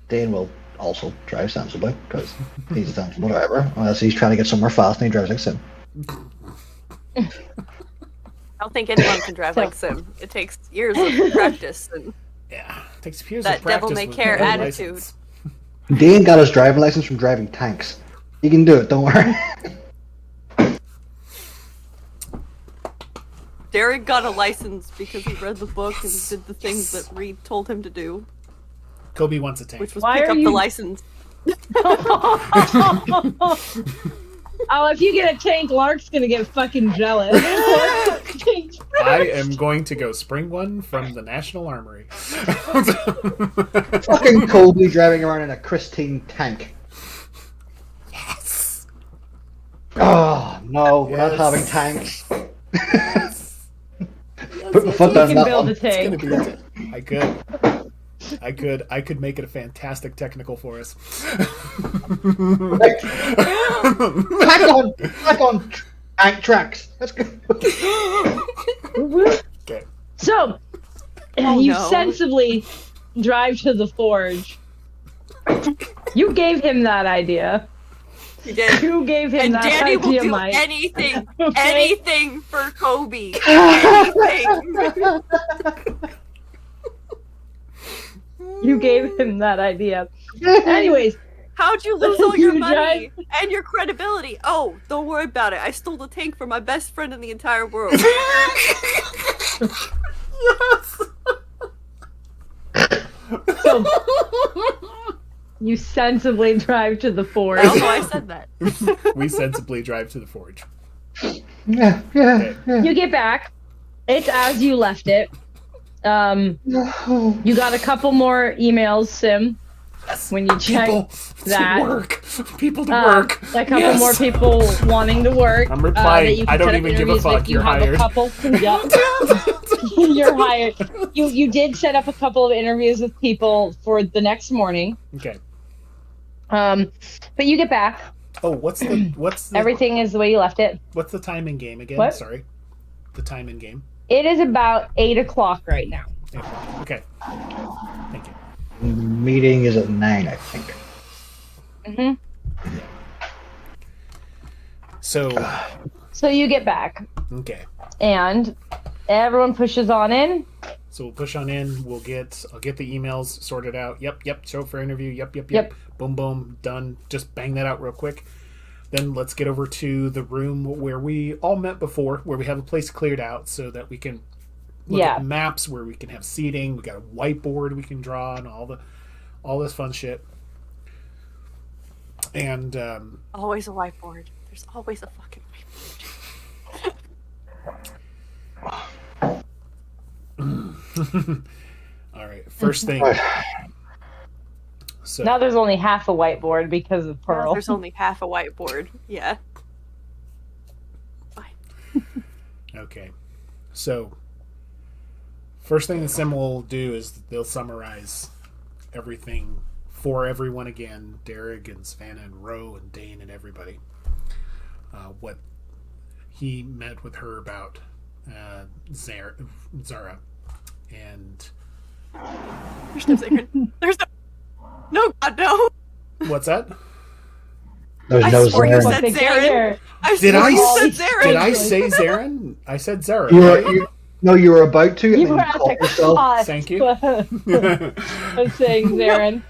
Dain will also drive sensibly, because he's a sensible driver, unless he's trying to get somewhere fast and he drives like Sim. I don't think anyone can drive like Sim. It takes years of practice and Yeah. It takes years that of practice devil may with care no attitude. license. Dain got his driving license from driving tanks. He can do it, don't worry. Dearg got a license because he read the book and did the things that Reed told him to do, Kobe wants a tank. which was Why pick are up the you- license. Oh, if you get a tank, Lark's gonna get fucking jealous. I am going to go spring one from the National Armory. Fucking Colby driving around in a Christine tank. Yes. Oh no, we're not Yes. having tanks. Yes. Put my foot You down can that build one. a It's gonna tank. be. I could make it a fantastic technical for us. Right. Back on tank tracks. Let's go. Okay. So, Oh, you no. sensibly drive to the forge. You gave him that idea. You did. You gave him And that Danny will idea, do Mike. anything, Okay. anything for Kobe. Anything. You gave him that idea. Anyways, How'd you lose all your You money and your credibility? Oh, don't worry about it. I stole the tank from my best friend in the entire world. Yes. so you sensibly drive to the forge. I don't know why I said that. We sensibly drive to the forge. Yeah. You get back. It's as you left it. You got a couple more emails, Sim, Yes. when you check People that. to work. People to work. A couple Yes. more people wanting to work. I'm replying. That you can I don't set up even give a interviews fuck. with. You You're have hired. a couple. Yep. You're hired. You did set up a couple of interviews with people for the next morning. Okay. But you get back. Oh, what's the Everything is the way you left it. what's the time in game again? What? Sorry. The time in game. It is about 8:00 right now. Okay. Thank you. The meeting is at 9, I think. hmm So you get back, okay. and everyone pushes on in. So we'll push on in. I'll get the emails sorted out. Yep. Show for interview. Yep. Yep. Boom. Done. Just bang that out real quick. Then let's get over to the room where we all met before, where we have a place cleared out so that we can look at maps, where we can have seating. We got a whiteboard we can draw and all this fun shit. And Always a whiteboard. There's always a fucking whiteboard. all right, first thing. So Now there's only half a whiteboard because of Pearl. There's only half a whiteboard. Yeah. Fine. okay, so first thing the sim will do is they'll summarize everything for everyone again, Dearg and Savannah and Ro and Dain and everybody. What he met with her about Zara, and There's no secret. There's no God, no. what's that? There's I no swore you Zara. said They can't Zarin. hear. Did I you said Zarin. Did I say Zarin? I said Zara. You right? were, no, you were about to, and You then were you at caught the yourself. cost Thank you. of saying Zarin.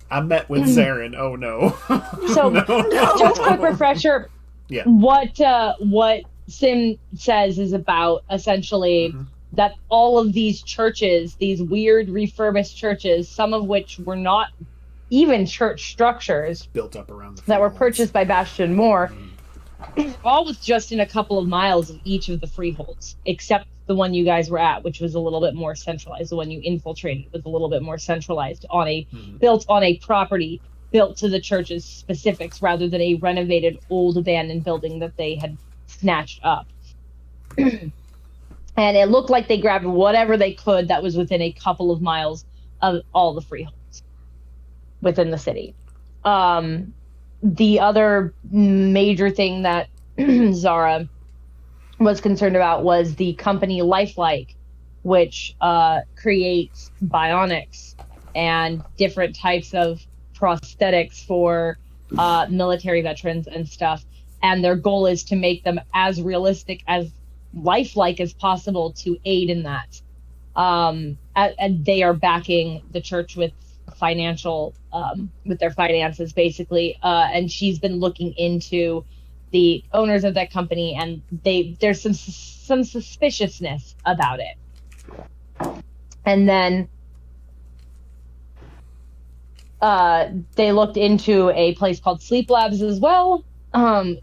I met with Zarin. Oh no. So, no. just quick refresher. Yeah. What Sim says is about essentially that all of these churches, these weird refurbished churches, some of which were not even church structures Built up around the that were freeholds. purchased by Bastion Moore, all was just in a couple of miles of each of the freeholds, except the one you guys were at, which was a little bit more centralized. The one you infiltrated was a little bit more centralized, built on a property built to the church's specifics rather than a renovated old abandoned building that they had snatched up. And it looked like they grabbed whatever they could that was within a couple of miles of all the freeholds within the city. The other major thing that Zara was concerned about was the company Lifelike, which creates bionics and different types of prosthetics for military veterans and stuff. And their goal is to make them as realistic, as lifelike as possible to aid in that. And they are backing the church with financial, with their finances, basically. And she's been looking into the owners of that company, and there's some suspiciousness about it. And then they looked into a place called Sleep Labs as well. I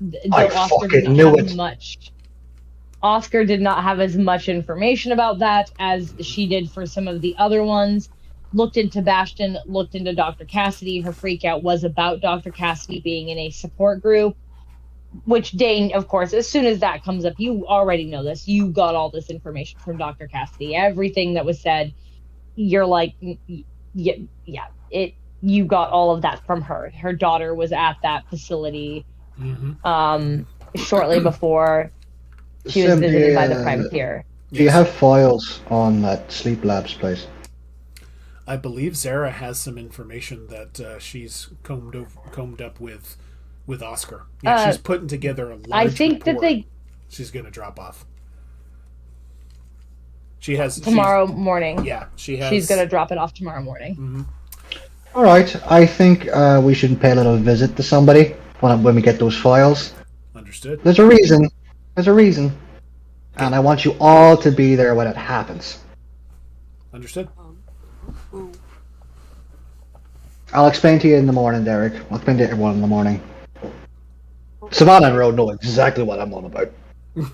fucking knew it. Oscar did not have as much information about that as she did for some of the other ones. Looked into Bastion, looked into Dr. Cassidy. Her freak out was about Dr. Cassidy being in a support group. which Dain, of course, as soon as that comes up, you already know this. You got all this information from Dr. Cassidy. Everything that was said, you're like, yeah, yeah. You got all of that from her. Her daughter was at that facility shortly before she was Sim, visited by the privateer. do you have files on that sleep labs place? I believe Zara has some information that she's combed up with Oscar. Yeah, she's putting together a large I think report that they she's going to drop off. She has tomorrow morning. Yeah, she has. She's gonna drop it off tomorrow morning. All right, I think we should pay a little visit to somebody when we get those files. Understood. There's a reason. There's a reason. And I want you all to be there when it happens. Understood. Ooh. I'll explain to you in the morning, Dearg. I'll explain to everyone in the morning. Savannah and Road know exactly what I'm on about.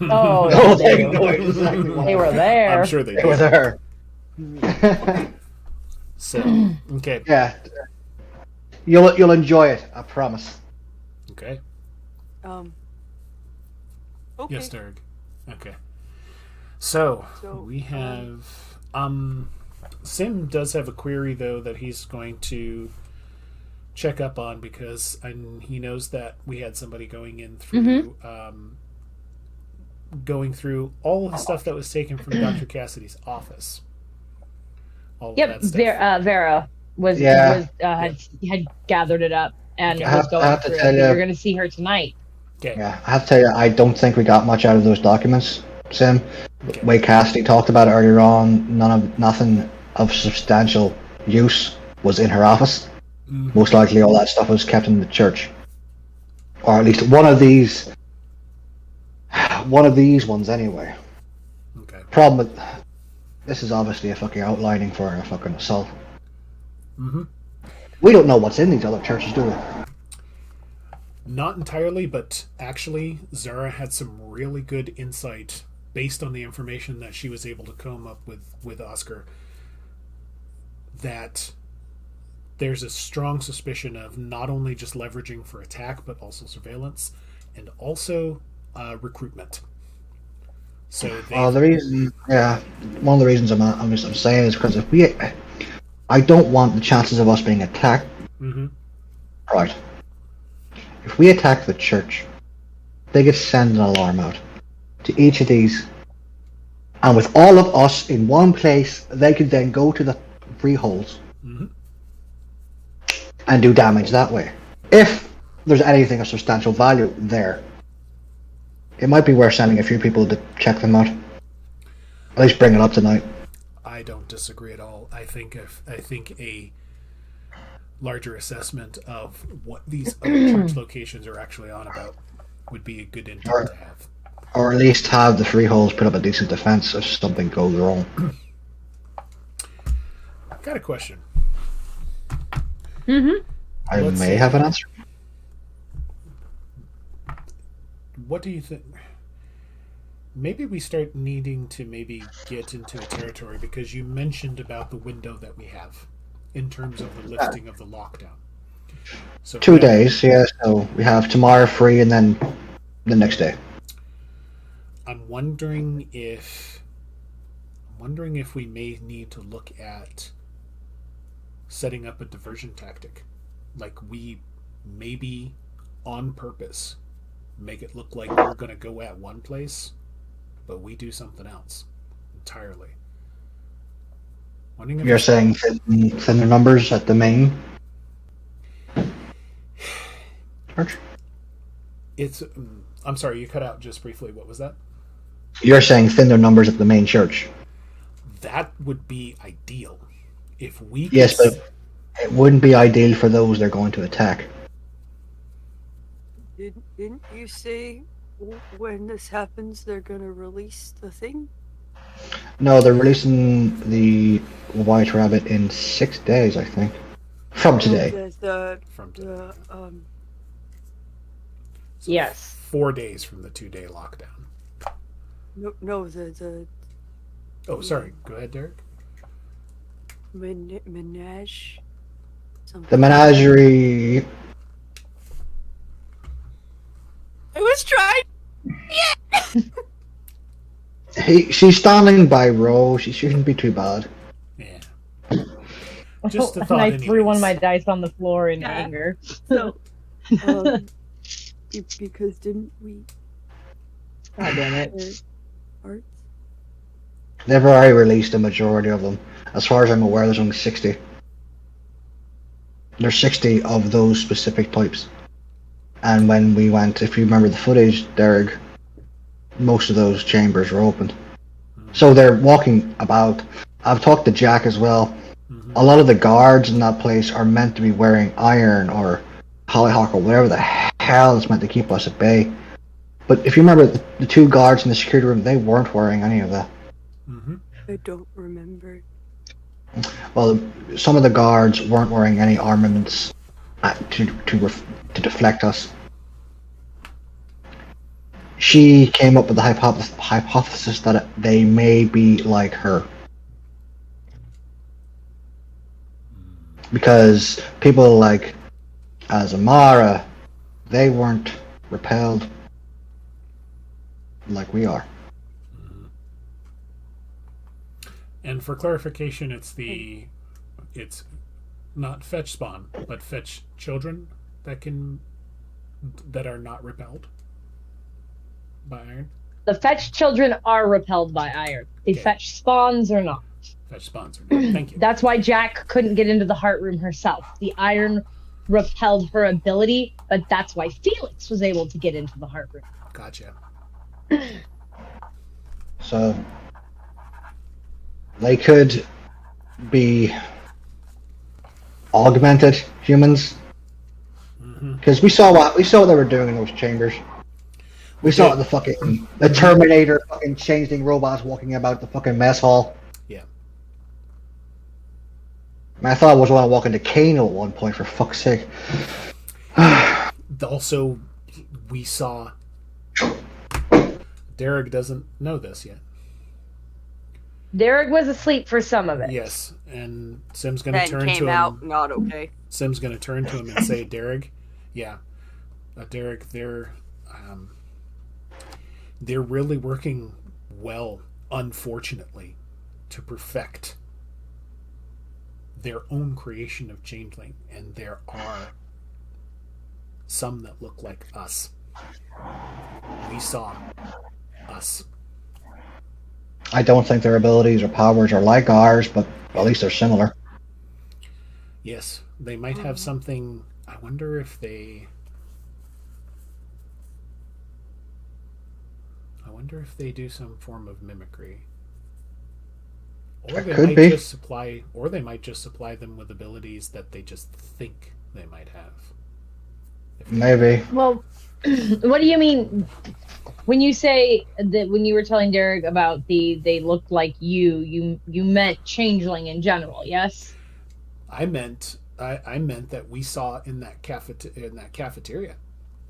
Oh, Oh, they they do. know exactly what They were there. I'm sure they They do. were there. So, okay. Yeah. You'll enjoy it, I promise. Okay. Okay. Yes, Dearg. Okay. So we have Sim does have a query though that he's going to check up on because he knows that we had somebody going in through going through all of the stuff that was taken from Dr. Cassidy's office. All of Yep, that stuff. Vera was had gathered it up and Okay. was I going have to through tell it. you- You're going to see her tonight. Okay. Yeah, I have to tell you, I don't think we got much out of those documents, Sim. Okay. The way Cassidy talked about it earlier on, nothing of substantial use was in her office. Most likely all that stuff was kept in the church. Or at least one of these ones anyway. Okay. Problem with this is obviously a fucking outlining for a fucking assault. We don't know what's in these other churches, do we? Not entirely, but actually, Zara had some really good insight based on the information that she was able to comb up with Oscar. That there's a strong suspicion of not only just leveraging for attack, but also surveillance and also recruitment. So The reason, one of the reasons I'm saying is because I don't want the chances of us being attacked. Right. If we attack the church, they could send an alarm out to each of these, and with all of us in one place, they could then go to the freeholds and do damage that way. If there's anything of substantial value there, it might be worth sending a few people to check them out. At least bring it up tonight. I don't disagree at all. I think a larger assessment of what these other church locations are actually on about would be a good intel to have. Or at least have the freeholds put up a decent defense if something goes wrong. Got a question. I Let's may see. have an answer. What do you think? Maybe we start needing to maybe get into a territory because you mentioned about the window that we have in terms of the lifting of the lockdown. So 2 days, yeah, so we have tomorrow free and then the next day. I'm wondering if we may need to look at setting up a diversion tactic. Like we maybe on purpose make it look like we're going to go at one place, but we do something else entirely. Wondering if You're saying thinner numbers at the main church? it's I'm sorry, you cut out just briefly. What was that? You're saying thinner numbers at the main church. That would be ideal if we Yes, could but it wouldn't be ideal for those they're going to attack. Didn't you say when this happens they're gonna release the thing? No, they're releasing the White Rabbit in 6 days, I think. From today. from today. So Yes. 4 days from the 2-day lockdown. the Oh, sorry. Go ahead, Dearg. menage. The menagerie. I was She's standing by Ro. She shouldn't be too bad. Yeah. Just a And thought, I threw one of my anyways. dice on the floor in Yeah. anger. So, because didn't we God damn it. arts? They've already released the majority of them. As far as I'm aware, there's only 60. There's 60 of those specific types. And when we went, if you remember the footage, Dearg, most of those chambers were opened. So they're walking about. I've talked to Jack as well. A lot of the guards in that place are meant to be wearing iron or hollyhock or whatever the hell is meant to keep us at bay. But if you remember, the two guards in the security room, they weren't wearing any of that. I don't remember. Well, some of the guards weren't wearing any armaments to deflect us. She came up with the hypothesis that they may be like her. Because people like Azamara, they weren't repelled like we are. And for clarification, it's not fetch spawn, but fetch children that are not repelled by iron. The fetch children are repelled by iron. The Okay. fetch spawns are not. Fetch spawns are not. Thank you. That's why Jack couldn't get into the heart room herself. The iron repelled her ability, but that's why Felix was able to get into the heart room. Gotcha. So they could be augmented humans. Because we saw what they were doing in those chambers. We saw the Terminator fucking changeling robots walking about the fucking mess hall. Yeah. I thought I was going to walk into Kano at one point, for fuck's sake. Also, we saw. Dearg doesn't know this yet. Dearg was asleep for some of it. Yes, and Sim's going to Then turn came to out him. not okay. Sim's going to turn to him and say, "Dearg, yeah, Dearg, they're really working well, unfortunately, to perfect their own creation of Changeling, and there are some that look like us. We saw us." I don't think their abilities or powers are like ours, but at least they're similar. Yes, they might have something. I wonder if they do some form of mimicry. Or That could be. Or they might just supply them with abilities that they just think they might have. Maybe. Well, what do you mean when you say that? When you were telling Dearg about they looked like you meant Changeling in general, yes? I meant that we saw in that cafeteria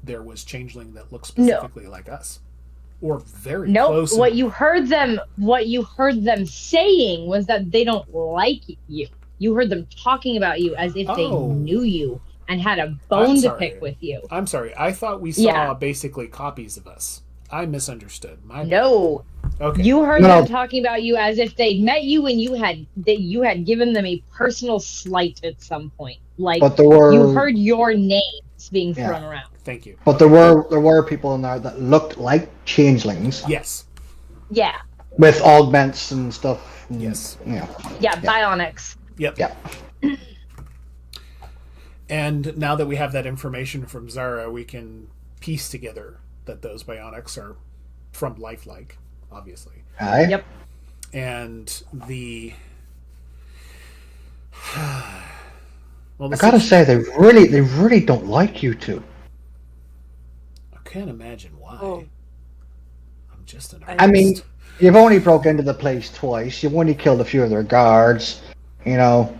there was Changeling that looked specifically like us, or very close. What you heard them saying was that they don't like you. You heard them talking about you as if they knew you and had a bone to pick with you. I'm sorry. I thought we saw basically copies of us. I misunderstood. No. Okay. You heard them talking about you as if they'd met you and you had given them a personal slight at some point. Like, you heard your names being thrown around. Thank you. But there were people in there that looked like changelings. Yes. Yeah. With augments and stuff. Yes. Yeah, bionics. Yep. Yeah. And now that we have that information from Zara, we can piece together that those bionics are from lifelike, obviously. Aye. Yep. And the I gotta say, they really don't like you two. I can't imagine why. I'm just an artist. I mean, you've only broke into the place twice. You've only killed a few of their guards. You know.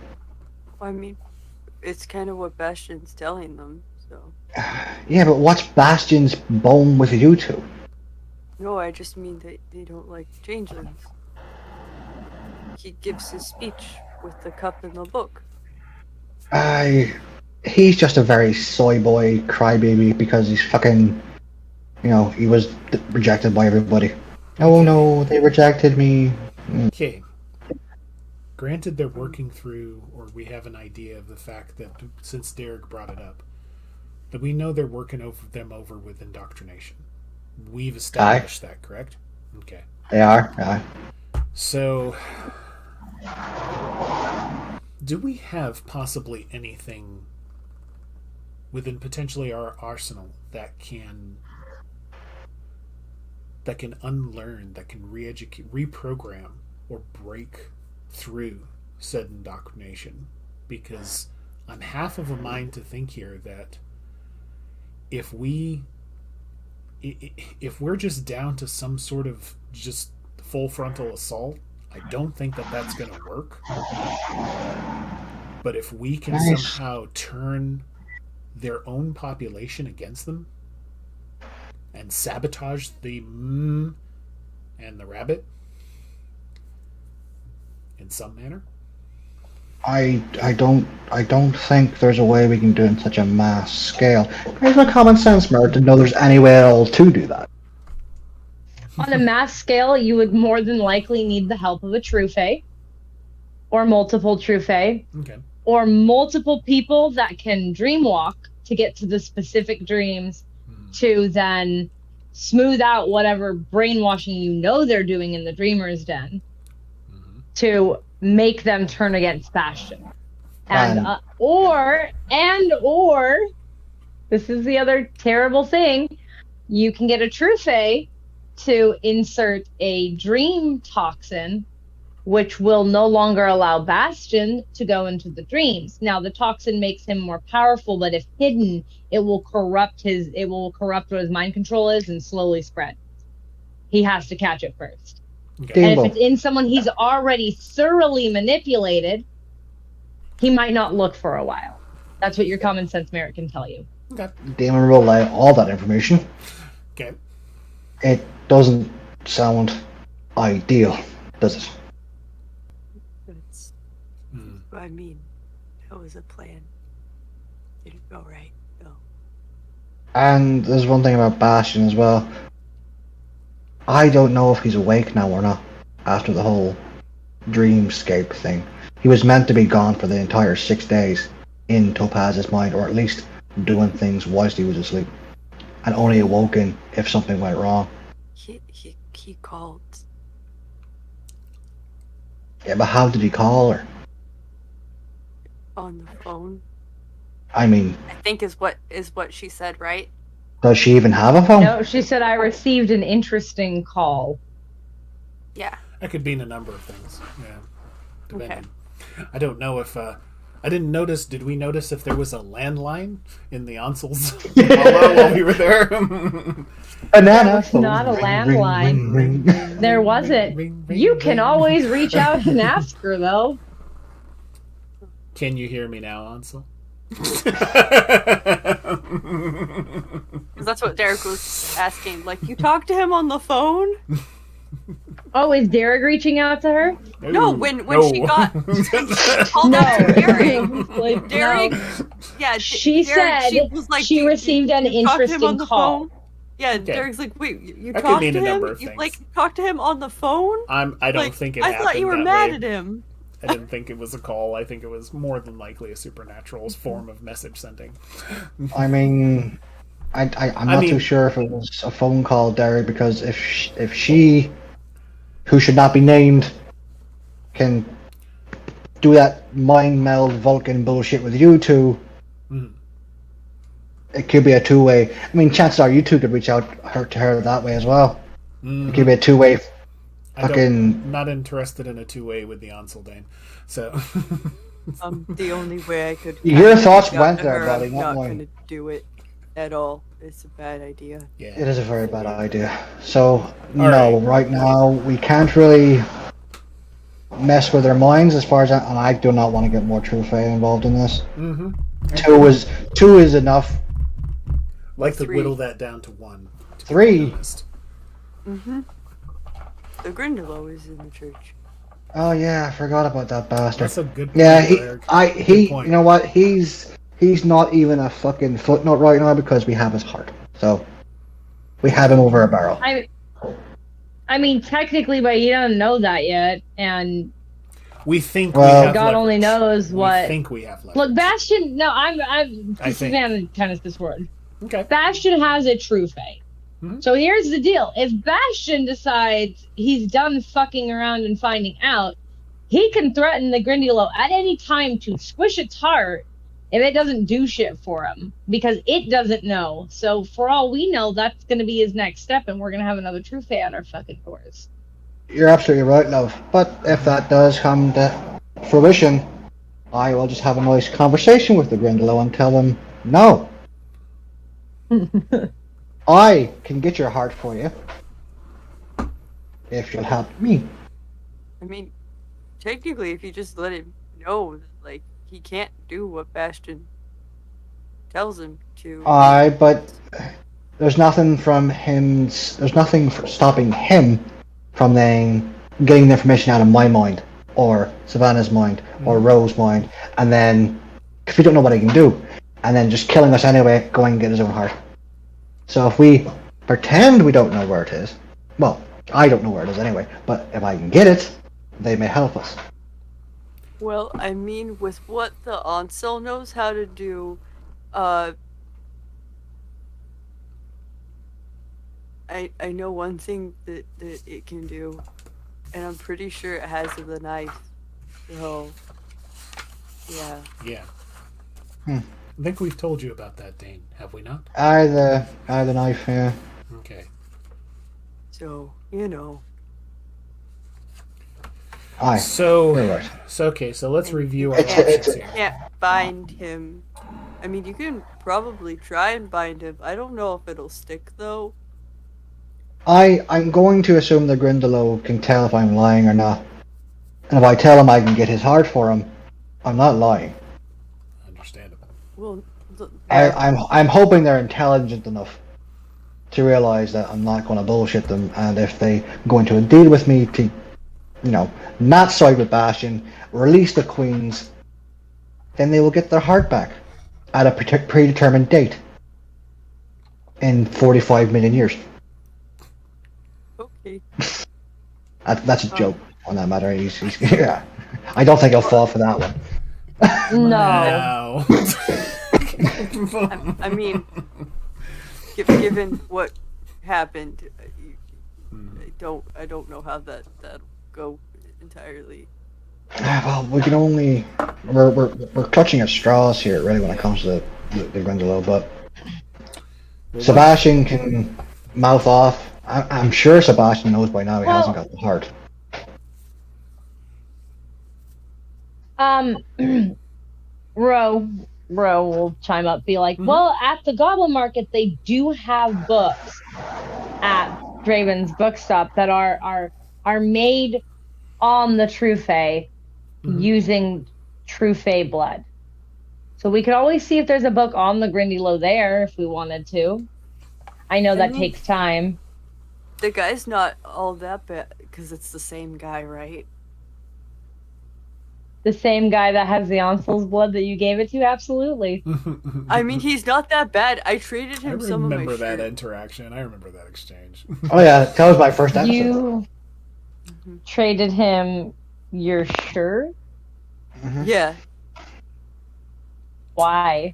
I mean, it's kind of what Bastion's telling them. So. Yeah, but what's Bastion's bone with you two? No, I just mean that they don't like changelings. He gives his speech with the cup and the book. He's just a very soy boy crybaby because he's fucking he was rejected by everybody. Oh no, they rejected me. Okay. Granted, they're working through, or we have an idea of the fact that since Dearg brought it up, that we know they're working over with indoctrination. We've established that, correct? Okay. They are. Aye. So, do we have possibly anything within potentially our arsenal that can unlearn, that can re-educate, reprogram, or break through said indoctrination? Because I'm half of a mind to think here that if we're just down to some sort of just full frontal assault, I don't think that that's going to work. But if we can somehow turn their own population against them and sabotage the and the rabbit in some manner, I don't think there's a way we can do it in such a mass scale. Here's my common sense, Mert, to know there's any way at all to do that. On a mass scale, you would more than likely need the help of a true fae, or multiple true fae, okay, or multiple people that can dream walk to get to the specific dreams to then smooth out whatever brainwashing they're doing in the dreamer's den to make them turn against Bastion. And or this is the other terrible thing, you can get a true fae to insert a dream toxin, which will no longer allow Bastion to go into the dreams. Now, the toxin makes him more powerful, but if hidden, it will corrupt what his mind control is and slowly spread. He has to catch it first. okay. And if it's in someone he's already thoroughly manipulated, he might not look for a while. That's what your common sense merit can tell you. Okay. Damon will relay all that information. Okay. It doesn't sound ideal, does it? It's, I mean, that was a plan. Didn't go right, though. And there's one thing about Bastion as well. I don't know if he's awake now or not after the whole dreamscape thing. He was meant to be gone for the entire 6 days in Topaz's mind, or at least doing things whilst he was asleep, and only awoken if something went wrong. He called. Yeah, but how did he call her? On the phone. I mean, I think is what she said, right? does she even have a phone? No, she said, I received an interesting call. Yeah. That could mean a number of things. Yeah. Depending. Okay. I don't know if I didn't notice. Did we notice if there was a landline in the Ansel's while we were there? Banana. It's not a landline. There wasn't. You can always reach out and ask her, though. Can you hear me now, Ansel? Because that's what Dearg was asking. Like, you talked to him on the phone? Oh, is Dearg reaching out to her? No, when she got she called out to Dearg. Dearg, yeah. She Dearg, said she was like, she received an you talked to him on interesting the call. phone? Yeah, Okay. Dearg's like, wait, you That could talked mean to a him? number of You things. like talked to him on the phone? I don't Like, think it I happened thought you were that mad way. at him. I didn't think it was a call. I think it was more than likely a supernatural form of message sending. I mean, I'm not too sure if it was a phone call, Derry, because if she, who should not be named, can do that mind meld Vulcan bullshit with you two, it could be a two-way. I mean, chances are you two could reach out to her that way as well. It could be a two-way. I'm not interested in a two-way with the Ansel Dain. So The only way I could. Your thoughts reach out went to there, her, buddy, I'm not not mine. going to do it at all. It's a bad idea. yeah, It is a very bad idea. So, All right now, we can't really mess with their minds as far as and I do not want to get more True Fae involved in this. Mm-hmm. Two is enough. Like to 3. whittle that down to 1. To be 3. honest. Mm-hmm. The Grindylow is in the church. Oh yeah, I forgot about that bastard. That's a good point. Yeah, Eric. you point. know what? He's not even a fucking footnote right now because we have his heart. So We have him over a barrel. I mean, technically, but he doesn't know that yet, and We think Well, we have God leverage. only knows what. We think we have leverage. Look, Bastion. No, I'm. I This is kind of this word. Okay. Bastion has a true fate. Mhm. So here's the deal: if Bastion decides he's done fucking around and finding out, he can threaten the Grindylow at any time to squish its heart if it doesn't do shit for him, because it doesn't know. So for all we know, that's going to be his next step, and we're going to have another true fate at our fucking doors. You're absolutely right, love. But if that does come to fruition, I will just have a nice conversation with the Grindylow and tell them, no, I can get your heart for you if you'll help me. I mean, technically, if you just let him know, like, he can't do what Bastion tells him to. But there's nothing stopping him from then getting the information out of my mind, or Savannah's mind, or Rose's mind, and then, if we don't know what he can do, and then just killing us anyway, going and get his own heart. So if we pretend we don't know where it is, well, I don't know where it is anyway, but if I can get it, they may help us. Well, I mean, with what the Onsel knows how to do, I know one thing that it can do, and I'm pretty sure it has the knife. So, yeah. Yeah. I think we've told you about that, Dain, have we not? I the knife, yeah. Okay. So, you know. Aye. So, You're right. So let's review our It's- options You here. can't bind him. I mean, you can probably try and bind him. I don't know if it'll stick, though. I'm going to assume the Grindylow can tell if I'm lying or not. And if I tell him I can get his heart for him, I'm not lying. Understandable. Well, I'm hoping they're intelligent enough to realize that I'm not going to bullshit them, and if they go into a deal with me to, not side with Bastion, release the Queens, then they will get their heart back at a predetermined date in 45 million years. okay. That's a joke on that matter. He's yeah. I don't think he'll fall for that one. No. I mean, given what happened, I don't know how that'll go entirely. Well, we can only we're clutching at straws here, really, when it comes to the Grindylow. But Sebastian can mouth off. I'm sure Sebastian knows by now he hasn't got the heart. Ro will chime up, be like, well, at the Goblin Market, they do have books at Draven's bookstop that are made on the True Fae using True Fae blood. So we could always see if there's a book on the Grindylow there if we wanted to. I know that takes time. The guy's not all that bad, because it's the same guy, right? The same guy that has the Onsel's blood that you gave it to? Absolutely. I mean, he's not that bad. I traded him some of my I remember that shirt. interaction. I remember that exchange. Oh yeah, that was my first episode. You traded him your shirt? Yeah. Why?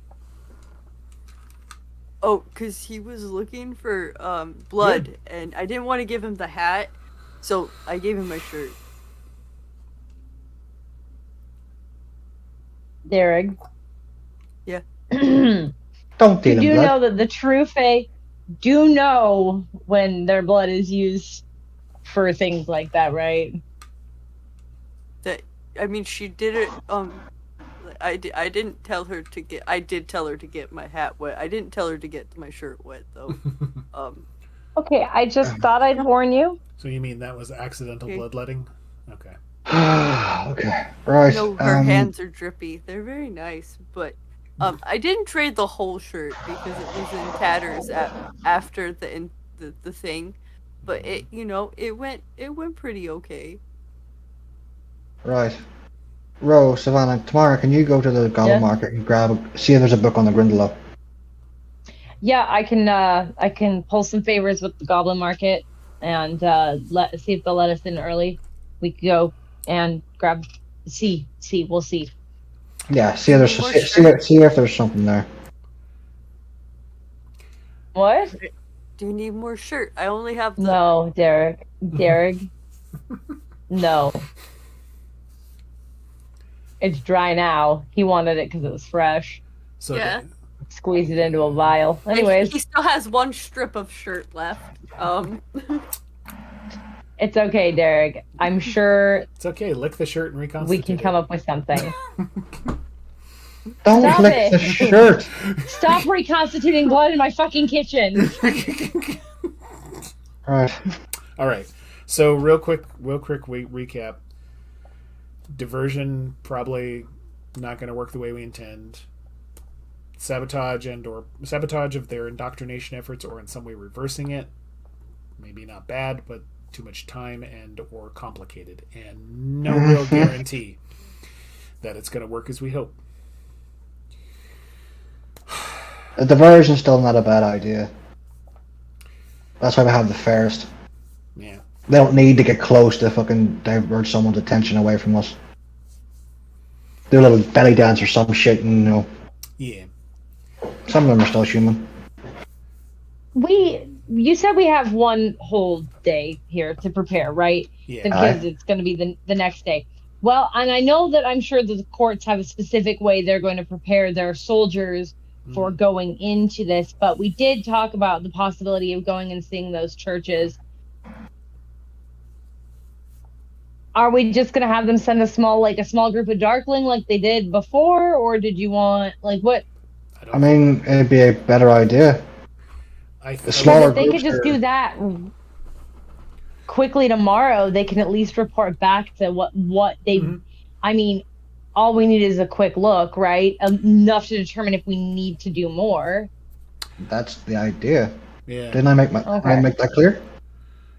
Oh, because he was looking for blood, and I didn't want to give him the hat, so I gave him my shirt. Dearg. Yeah. You Don't deal in do blood. know that the True Fae do know when their blood is used for things like that, right? I mean, she did it. I didn't tell her to get. I did tell her to get my hat wet. I didn't tell her to get my shirt wet though. Okay, I just thought I'd warn you. So you mean that was accidental bloodletting? Okay. Okay, right. No, her hands are drippy. They're very nice, but I didn't trade the whole shirt because it was in tatters after the thing. But it went pretty okay. Right. Ro, Savannah, tomorrow, can you go to the Goblin Market and see if there's a book on the Grindylow? Yeah, I can pull some favors with the Goblin Market and let see if they'll let us in early. We could go and grab we'll see. Yeah, Do you need more shirt? see if there's something there. What? Do you need more shirt? I only have the. No, Dearg, no. It's dry now. He wanted it because it was fresh. So Yeah. Squeeze it into a vial. And Anyways, he still has one strip of shirt left. it's okay, Dearg. I'm sure it's okay. Lick the shirt and reconstitute we can come up with something. Don't Stop lick it. the shirt. Stop reconstituting blood in my fucking kitchen. Alright. All right. So real quick recap. Diversion probably not going to work the way we intend. Sabotage of their indoctrination efforts, or in some way reversing it. Maybe not bad, but too much time and or complicated, and no real guarantee that it's going to work as we hope. The diversion's still not a bad idea. That's why we have the first. Yeah. They don't need to get close to fucking divert someone's attention away from us. Do a little belly dance or some shit, and Yeah. some of them are still human. You said we have one whole day here to prepare, right? Yeah. Because it's going to be the next day. Well, and I know that I'm sure that the courts have a specific way they're going to prepare their soldiers for going into this, but we did talk about the possibility of going and seeing those churches. Are we just going to have them send a small group of Darkling like they did before, or did you want what? I mean, it'd be a better idea. The smaller if they groups could just are- do that quickly tomorrow, they can at least report back to what they. I mean, all we need is a quick look, right? Enough to determine if we need to do more. That's the idea. Yeah. Didn't I make that clear?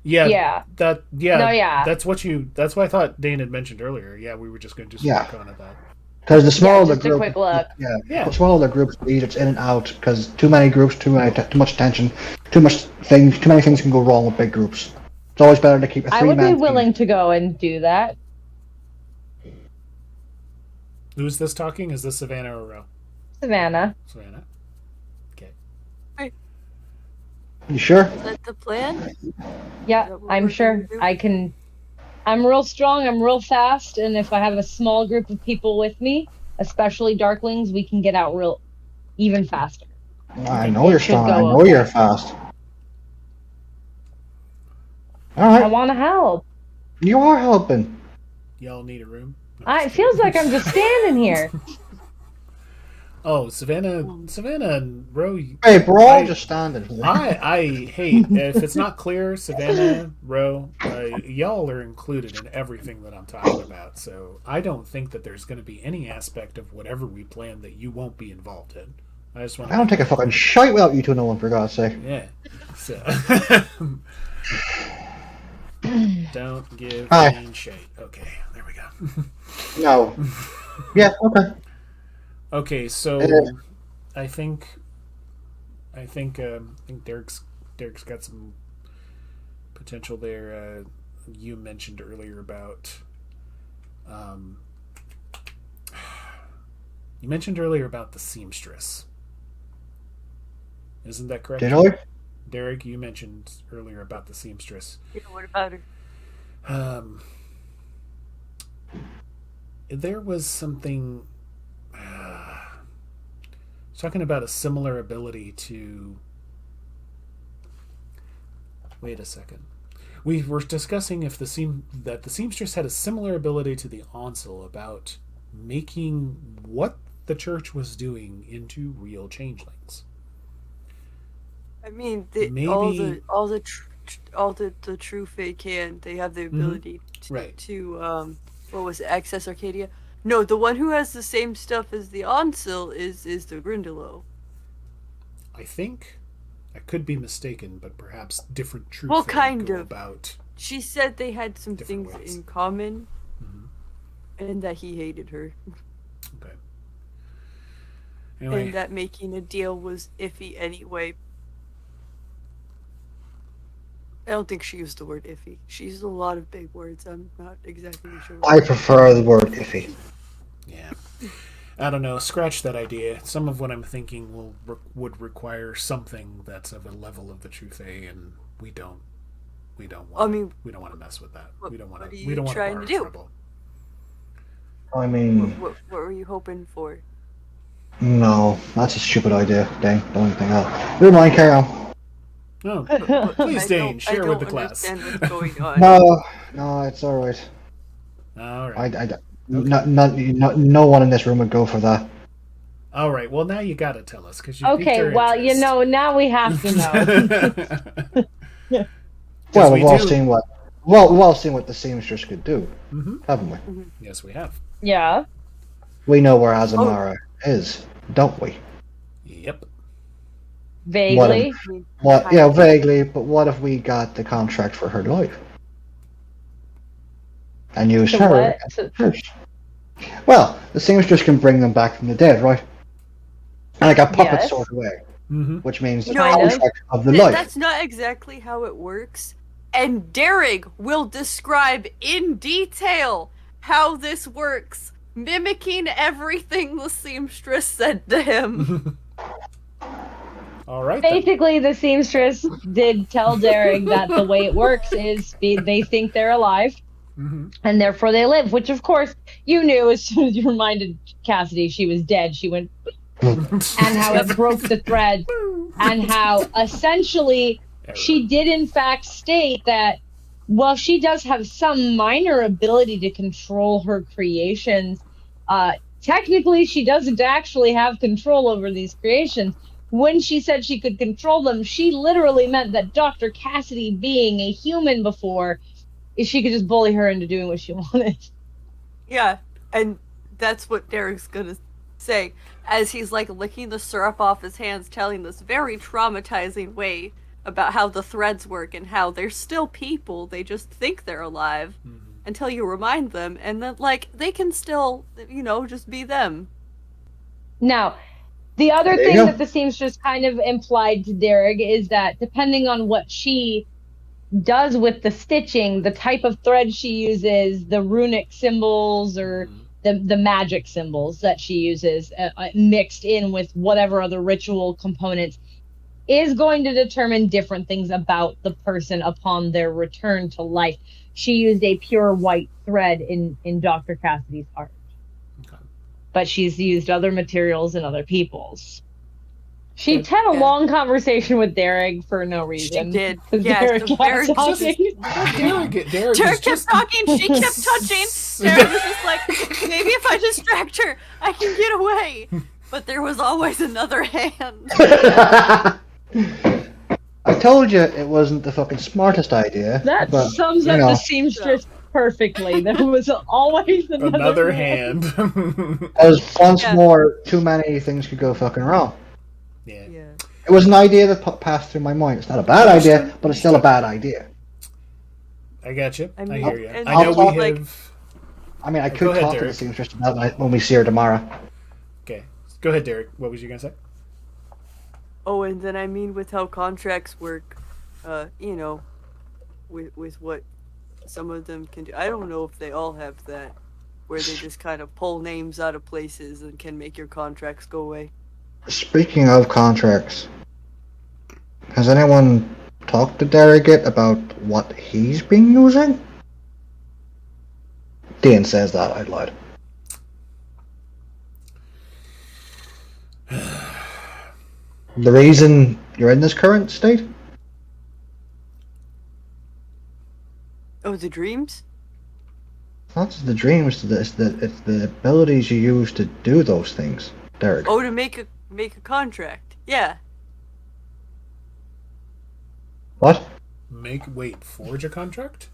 Yeah. Yeah. No, yeah. That's what I thought Dain had mentioned earlier. Yeah, we were just going to do some work on that. Because the smaller the just a group, quick look. The smaller the groups, it's in and out. Because too many groups, too much tension, too many things can go wrong with big groups. It's always better to keep a 3-man I would be team. willing to go and do that. Who's this talking? Is this Savannah or Ro? Savannah. Okay. You sure? Is that the plan? Yeah, I'm sure. I'm real strong, I'm real fast, and if I have a small group of people with me, especially Darklings, we can get out even faster. I know you're strong. I know you're fast. All right. I want to help. You are helping. Y'all need a room? It feels like I'm just standing here. Oh, Savannah and Ro. Hey, we're all just standing here. I hate if it's not clear. Savannah, Ro, y'all are included in everything that I'm talking about. So I don't think that there's going to be any aspect of whatever we plan that you won't be involved in. I don't take a fucking shite without you two knowing, for God's sake. Yeah. So don't give me shit. Okay, there we go. No. Yeah. Okay. Okay, so I think Dearg's got some potential there. You mentioned earlier about the seamstress. Isn't that correct? Did I? Dearg, you mentioned earlier about the seamstress. Yeah, what about her? There was something. Talking about a similar ability to. Wait a second. We were discussing if the seamstress had a similar ability to the Onsel about making what the church was doing into real changelings. I mean, Maybe... all the true Fae can. They have the ability to what was it, access Arcadia? No, the one who has the same stuff as the Onsil is the Grundalo. I think I could be mistaken, but perhaps different truth. Well, kind of. About she said they had some things ways. in common, and that he hated her. Okay. Anyway, and that making a deal was iffy anyway. I don't think she used the word iffy. She used a lot of big words. I'm not exactly sure. I prefer the word iffy. yeah. I don't know. Scratch that idea. Some of what I'm thinking would require something that's of a level of the true Fae, and we don't want. We don't want to mess with that. We don't want to. We don't want to borrow trouble. I mean, What were you hoping for? no, that's a stupid idea, Dane. Don't even think that. Never mind, carry on. No, please, Dain, share with the class. I don't understand what's going on. No, it's all right. All right. Okay. No one in this room would go for that. All right. Well, now you got to tell us because you. Okay. Well, interest. now we have to know. Well, we've all seen what the seamstress could do, haven't we? Mm-hmm. Yes, we have. Yeah. We know where Azamara is, don't we? Yep. Vaguely. Vaguely. But what if we got the contract for her life and used her? Well, the seamstress can bring them back from the dead, right? And like a puppet sort of way, which means the contract of the life. That's not exactly how it works. And Dearg will describe in detail how this works, mimicking everything the seamstress said to him. All right. Basically, the seamstress did tell Dearg that the way it works is they think they're alive, and therefore they live. Which, of course, you knew as soon as you reminded Cassidy she was dead. She went, and how it broke the thread, and how essentially she did in fact state that while she does have some minor ability to control her creations, technically she doesn't actually have control over these creations. When she said she could control them, she literally meant that Dr. Cassidy, being a human before, she could just bully her into doing what she wanted. Yeah, and that's what Derek's gonna say as he's like licking the syrup off his hands, telling this very traumatizing way about how the threads work and how they're still people. They just think they're alive until you remind them, and then like they can still, just be them. Now, the other thing that the seamstress kind of implied to Dearg is that depending on what she does with the stitching, the type of thread she uses, the runic symbols or the magic symbols that she uses mixed in with whatever other ritual components is going to determine different things about the person upon their return to life. She used a pure white thread in Dr. Cassidy's art. Okay. But she's used other materials and other people's. She had a long conversation with Dearg for no reason. She did. Yeah, Dearg kept talking, she kept touching. Dearg was just like, maybe if I distract her, I can get away. But there was always another hand. I told you it wasn't the fucking smartest idea. That sums up the seamstress perfectly. There was always another hand. Because once more, too many things could go fucking wrong. Yeah. It was an idea that passed through my mind. It's not a bad idea, but it's still a bad idea. I got you. I hear you. I know we have. I mean, I could talk to the seamstress about it when we see her tomorrow. Okay, go ahead, Dearg. What was you gonna say? Oh, and then with how contracts work, with what some of them can do. I don't know if they all have that, where they just kind of pull names out of places and can make your contracts go away. Speaking of contracts, has anyone talked to Dearg yet about what he's been using? Dain says that out loud. The reason you're in this current state? Oh, the dreams? Not just the dreams, it's the abilities you use to do those things, Dearg. Oh, to make a contract. Yeah. What? Forge a contract?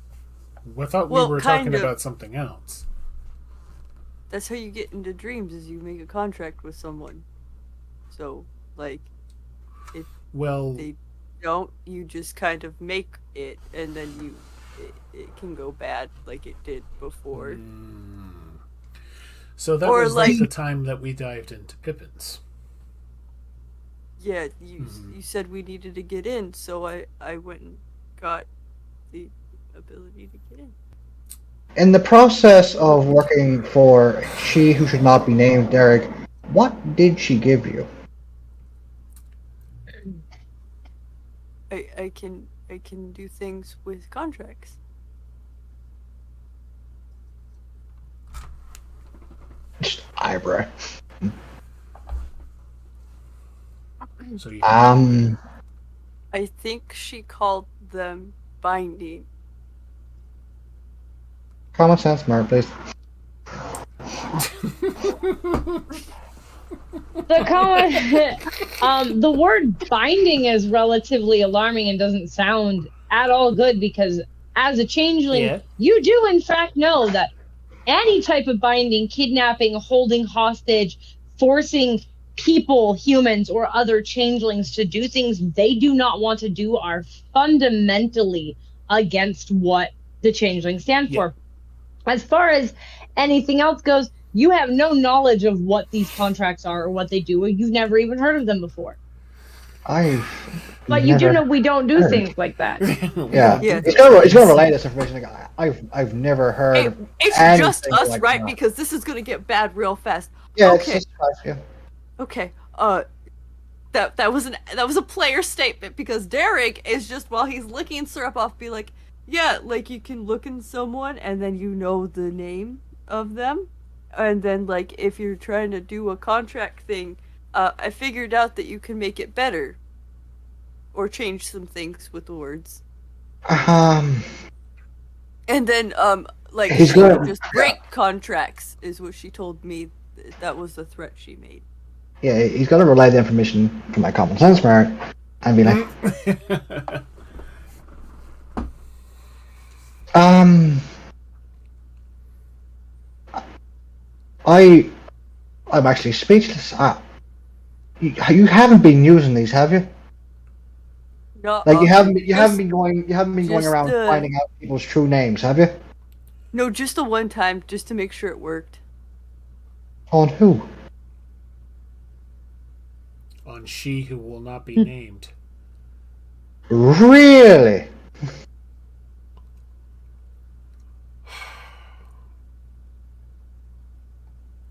I thought we were talking about something else. That's how you get into dreams, is you make a contract with someone. So, like, if they don't, you just kind of make it, and then it can go bad like it did before. So that was like the time that we dived into Pippin's. Yeah, you said we needed to get in, so I went and got the ability to get in. In the process of working for she who should not be named, Dearg, what did she give you? I can do things with contracts. Just eyebrow. So you I think she called them binding. Common sense, Mark, please. The word binding is relatively alarming and doesn't sound at all good because as a changeling, you do in fact know that any type of binding, kidnapping, holding hostage, forcing people, humans, or other changelings to do things they do not want to do are fundamentally against what the changeling stand for. As far as anything else goes, you have no knowledge of what these contracts are or what they do, or you've never even heard of them before. But you do know we don't do things like that. Yeah. It's gonna relay this information. I've never heard of It's just us, like right? That. Because this is gonna get bad real fast. Yeah, okay. It's just yeah. Okay. That was a player statement because Dearg is just while he's licking syrup off, be like, yeah, like you can look in someone and then you know the name of them, and then like if you're trying to do a contract thing, I figured out that you can make it better, or change some things with the words. And then like he's gonna just break contracts is what she told me. That was the threat she made. Yeah, he's got to relay the information from my common sense mark and be like, I'm actually speechless. You haven't been using these, have you? No, like you haven't been going around finding out people's true names, have you? No, just the one time, just to make sure it worked. On who? On she who will not be named. Really?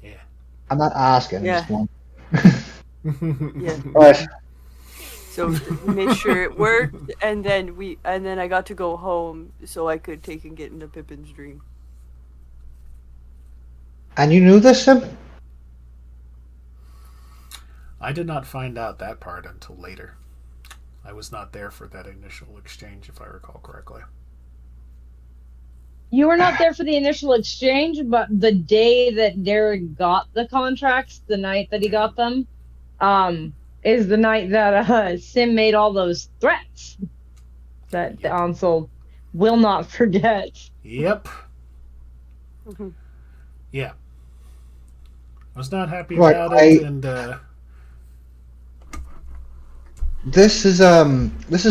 Yeah. I'm not asking. Yeah. Just one. Yeah. Right. So we made sure it worked, and then I got to go home so I could take and get into Pippin's dream. And you knew this, Sim? I did not find out that part until later. I was not there for that initial exchange, if I recall correctly. You were not there for the initial exchange, but the day that Dearg got the contracts, the night that he got them, is the night that Sim made all those threats that the Ansel will not forget. Yep. Yeah. I was not happy Right, about it, and this is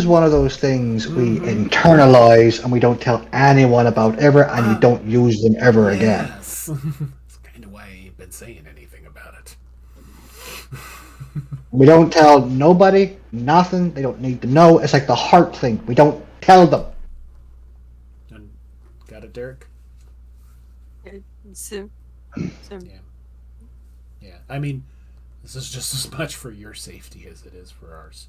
one of those things we internalize and we don't tell anyone about ever, and you don't use them ever again. That's kind of why I ain't been saying anything about it. We don't tell nobody, nothing. They don't need to know. It's like the heart thing. We don't tell them. And got it, Dearg? Sim. Yeah. I mean, this is just as much for your safety as it is for ours.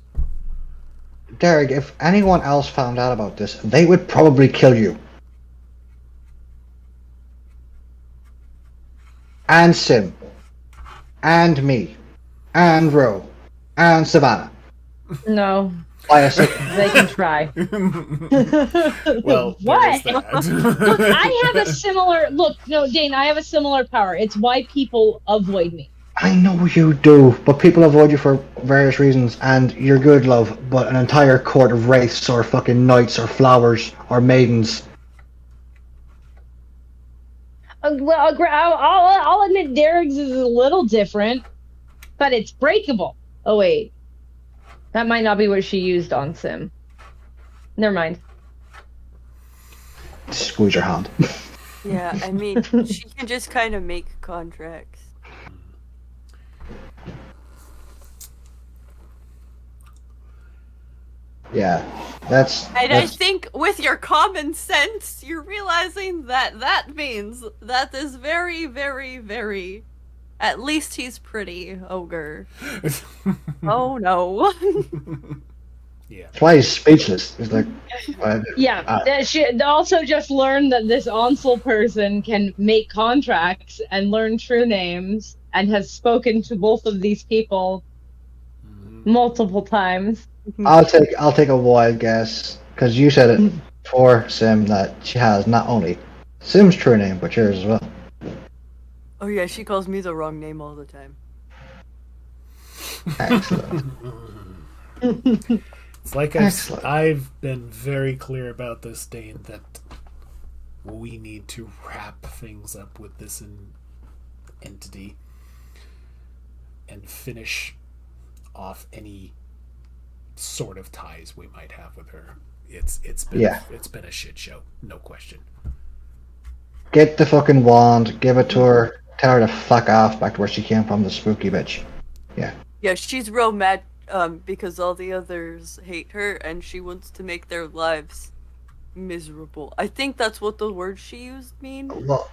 Dearg, if anyone else found out about this, they would probably kill you. And Sim. And me. And Ro. And Savannah. No. They can try. Well, what? Look, I have a similar Dain, I have a similar power. It's why people avoid me. I know you do, but people avoid you for various reasons, and you're good, love, but an entire court of wraiths or fucking knights or flowers or maidens. Well, I'll admit Dearg's is a little different, but it's breakable. Oh, wait. That might not be what she used on Sim. Never mind. Squeeze your hand. Yeah, I mean, she can just kind of make contracts. Yeah, that's And I think with your common sense, you're realizing that that means that this very, very, very, at least he's pretty, ogre. Oh no. Yeah. that's why he's speechless. He's like, Yeah, she also just learned that this Onsel person can make contracts and learn true names, and has spoken to both of these people multiple times. I'll take a wild guess because you said it for Sim that she has not only Sim's true name but yours as well. Oh yeah, she calls me the wrong name all the time. Excellent. It's like I've been very clear about this, Dain, that we need to wrap things up with this entity and finish off any sort of ties we might have with her. It's been a shit show, no question. Get the fucking wand, give it to her, tell her to fuck off back to where she came from, the spooky bitch. Yeah. Yeah, she's real mad because all the others hate her and she wants to make their lives miserable. I think that's what the words she used mean. Well,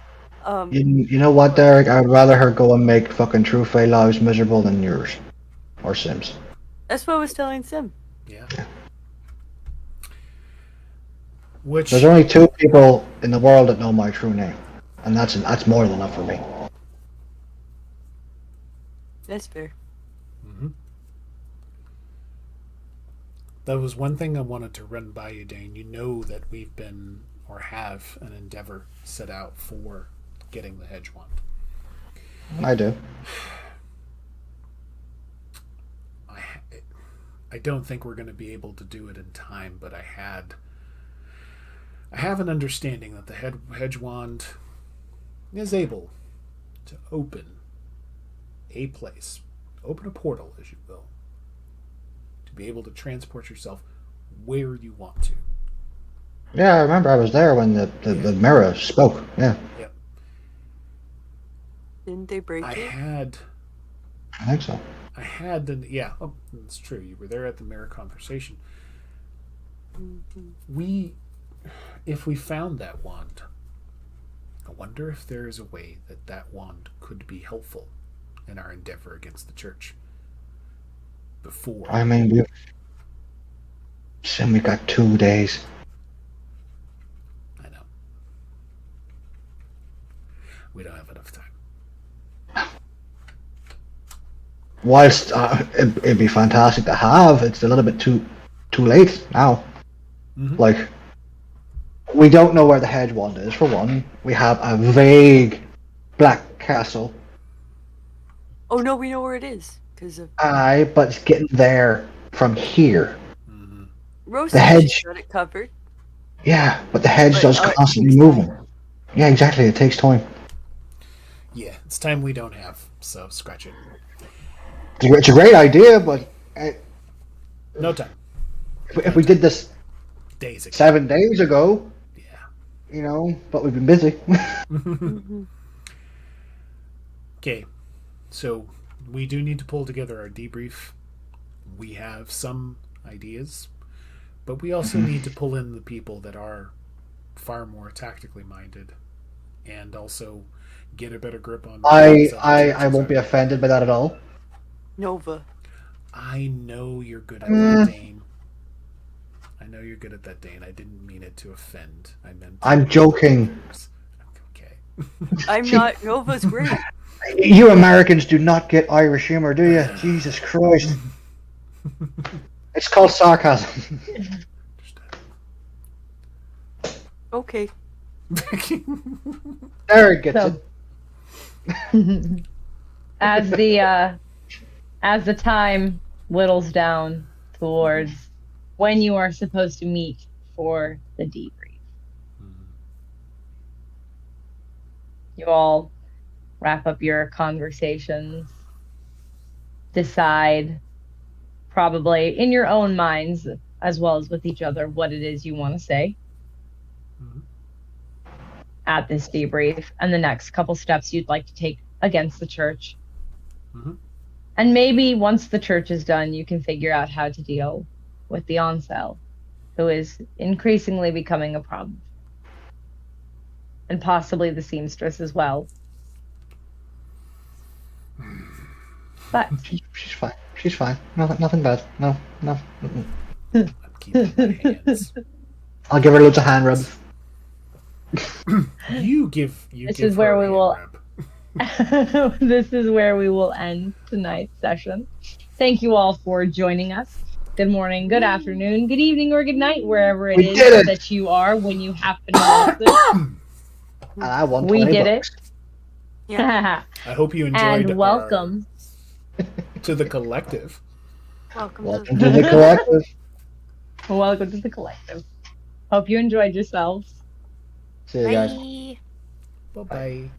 you know what, Dearg? I'd rather her go and make fucking True Fae lives miserable than yours. Or Sim's. That's what I was telling Sim. Yeah. Which There's only 2 people in the world that know my true name. And that's more than enough for me. That's fair. That was one thing I wanted to run by you, Dain. You know that we've been, or have, an endeavor set out for getting the hedge wand. I do. I don't think we're going to be able to do it in time, but I have an understanding that the hedge wand is able to open a place, open a portal, as you will, to be able to transport yourself where you want to. Yeah, I remember I was there when the mirror spoke. Yeah. Yep. Didn't they break it? I think so. That's true. You were there at the mirror conversation. If we found that wand, I wonder if there is a way that wand could be helpful in our endeavor against the church. Before. I mean, we got 2 days. I know. We don't have enough time. Whilst it'd be fantastic to have, it's a little bit too late now. Like, we don't know where the hedge wand is, for one. We have a vague black castle. Oh no, we know where it is because of. But it's getting there from here. Rose The said hedge. she's got it covered. Yeah, but the hedge But, does constantly moving. Yeah, exactly. It takes time. Yeah, it's time we don't have, so scratch it. It's a great idea, but No time. if we did this Days ago. 7 days ago, Yeah. But we've been busy. Okay, so we do need to pull together our debrief. We have some ideas, but we also need to pull in the people that are far more tactically minded and also get a better grip on. I won't be offended by that at all. Nova. I know you're good at that, Dain. I know you're good at that, Dain. I didn't mean it to offend. I meant. I'm joking. Okay. I'm not. Nova's great. You Americans do not get Irish humor, do you? Jesus Christ. It's called sarcasm. Okay. Dearg gets it. As the time whittles down towards when you are supposed to meet for the debrief, you all wrap up your conversations, decide, probably in your own minds as well as with each other, what it is you want to say at this debrief and the next couple steps you'd like to take against the church. And maybe once the church is done, you can figure out how to deal with the Oncel, who is increasingly becoming a problem. And possibly the seamstress as well. But She's fine. She's fine. Nothing bad. No. Mm-mm. I'm keeping my hands. I'll give her loads of hand rubs. You give This give is where her a we hand will- rub. this is where we will end tonight's session. Thank you all for joining us. Good morning, good afternoon, good evening, or good night, wherever it We is did it! that you are when you happen to listen. And I won We 20 did bucks. Yeah. I hope you enjoyed And welcome. to the collective. Welcome to the collective. Welcome to the collective. Hope you enjoyed yourselves. See you guys. Bye. Bye bye.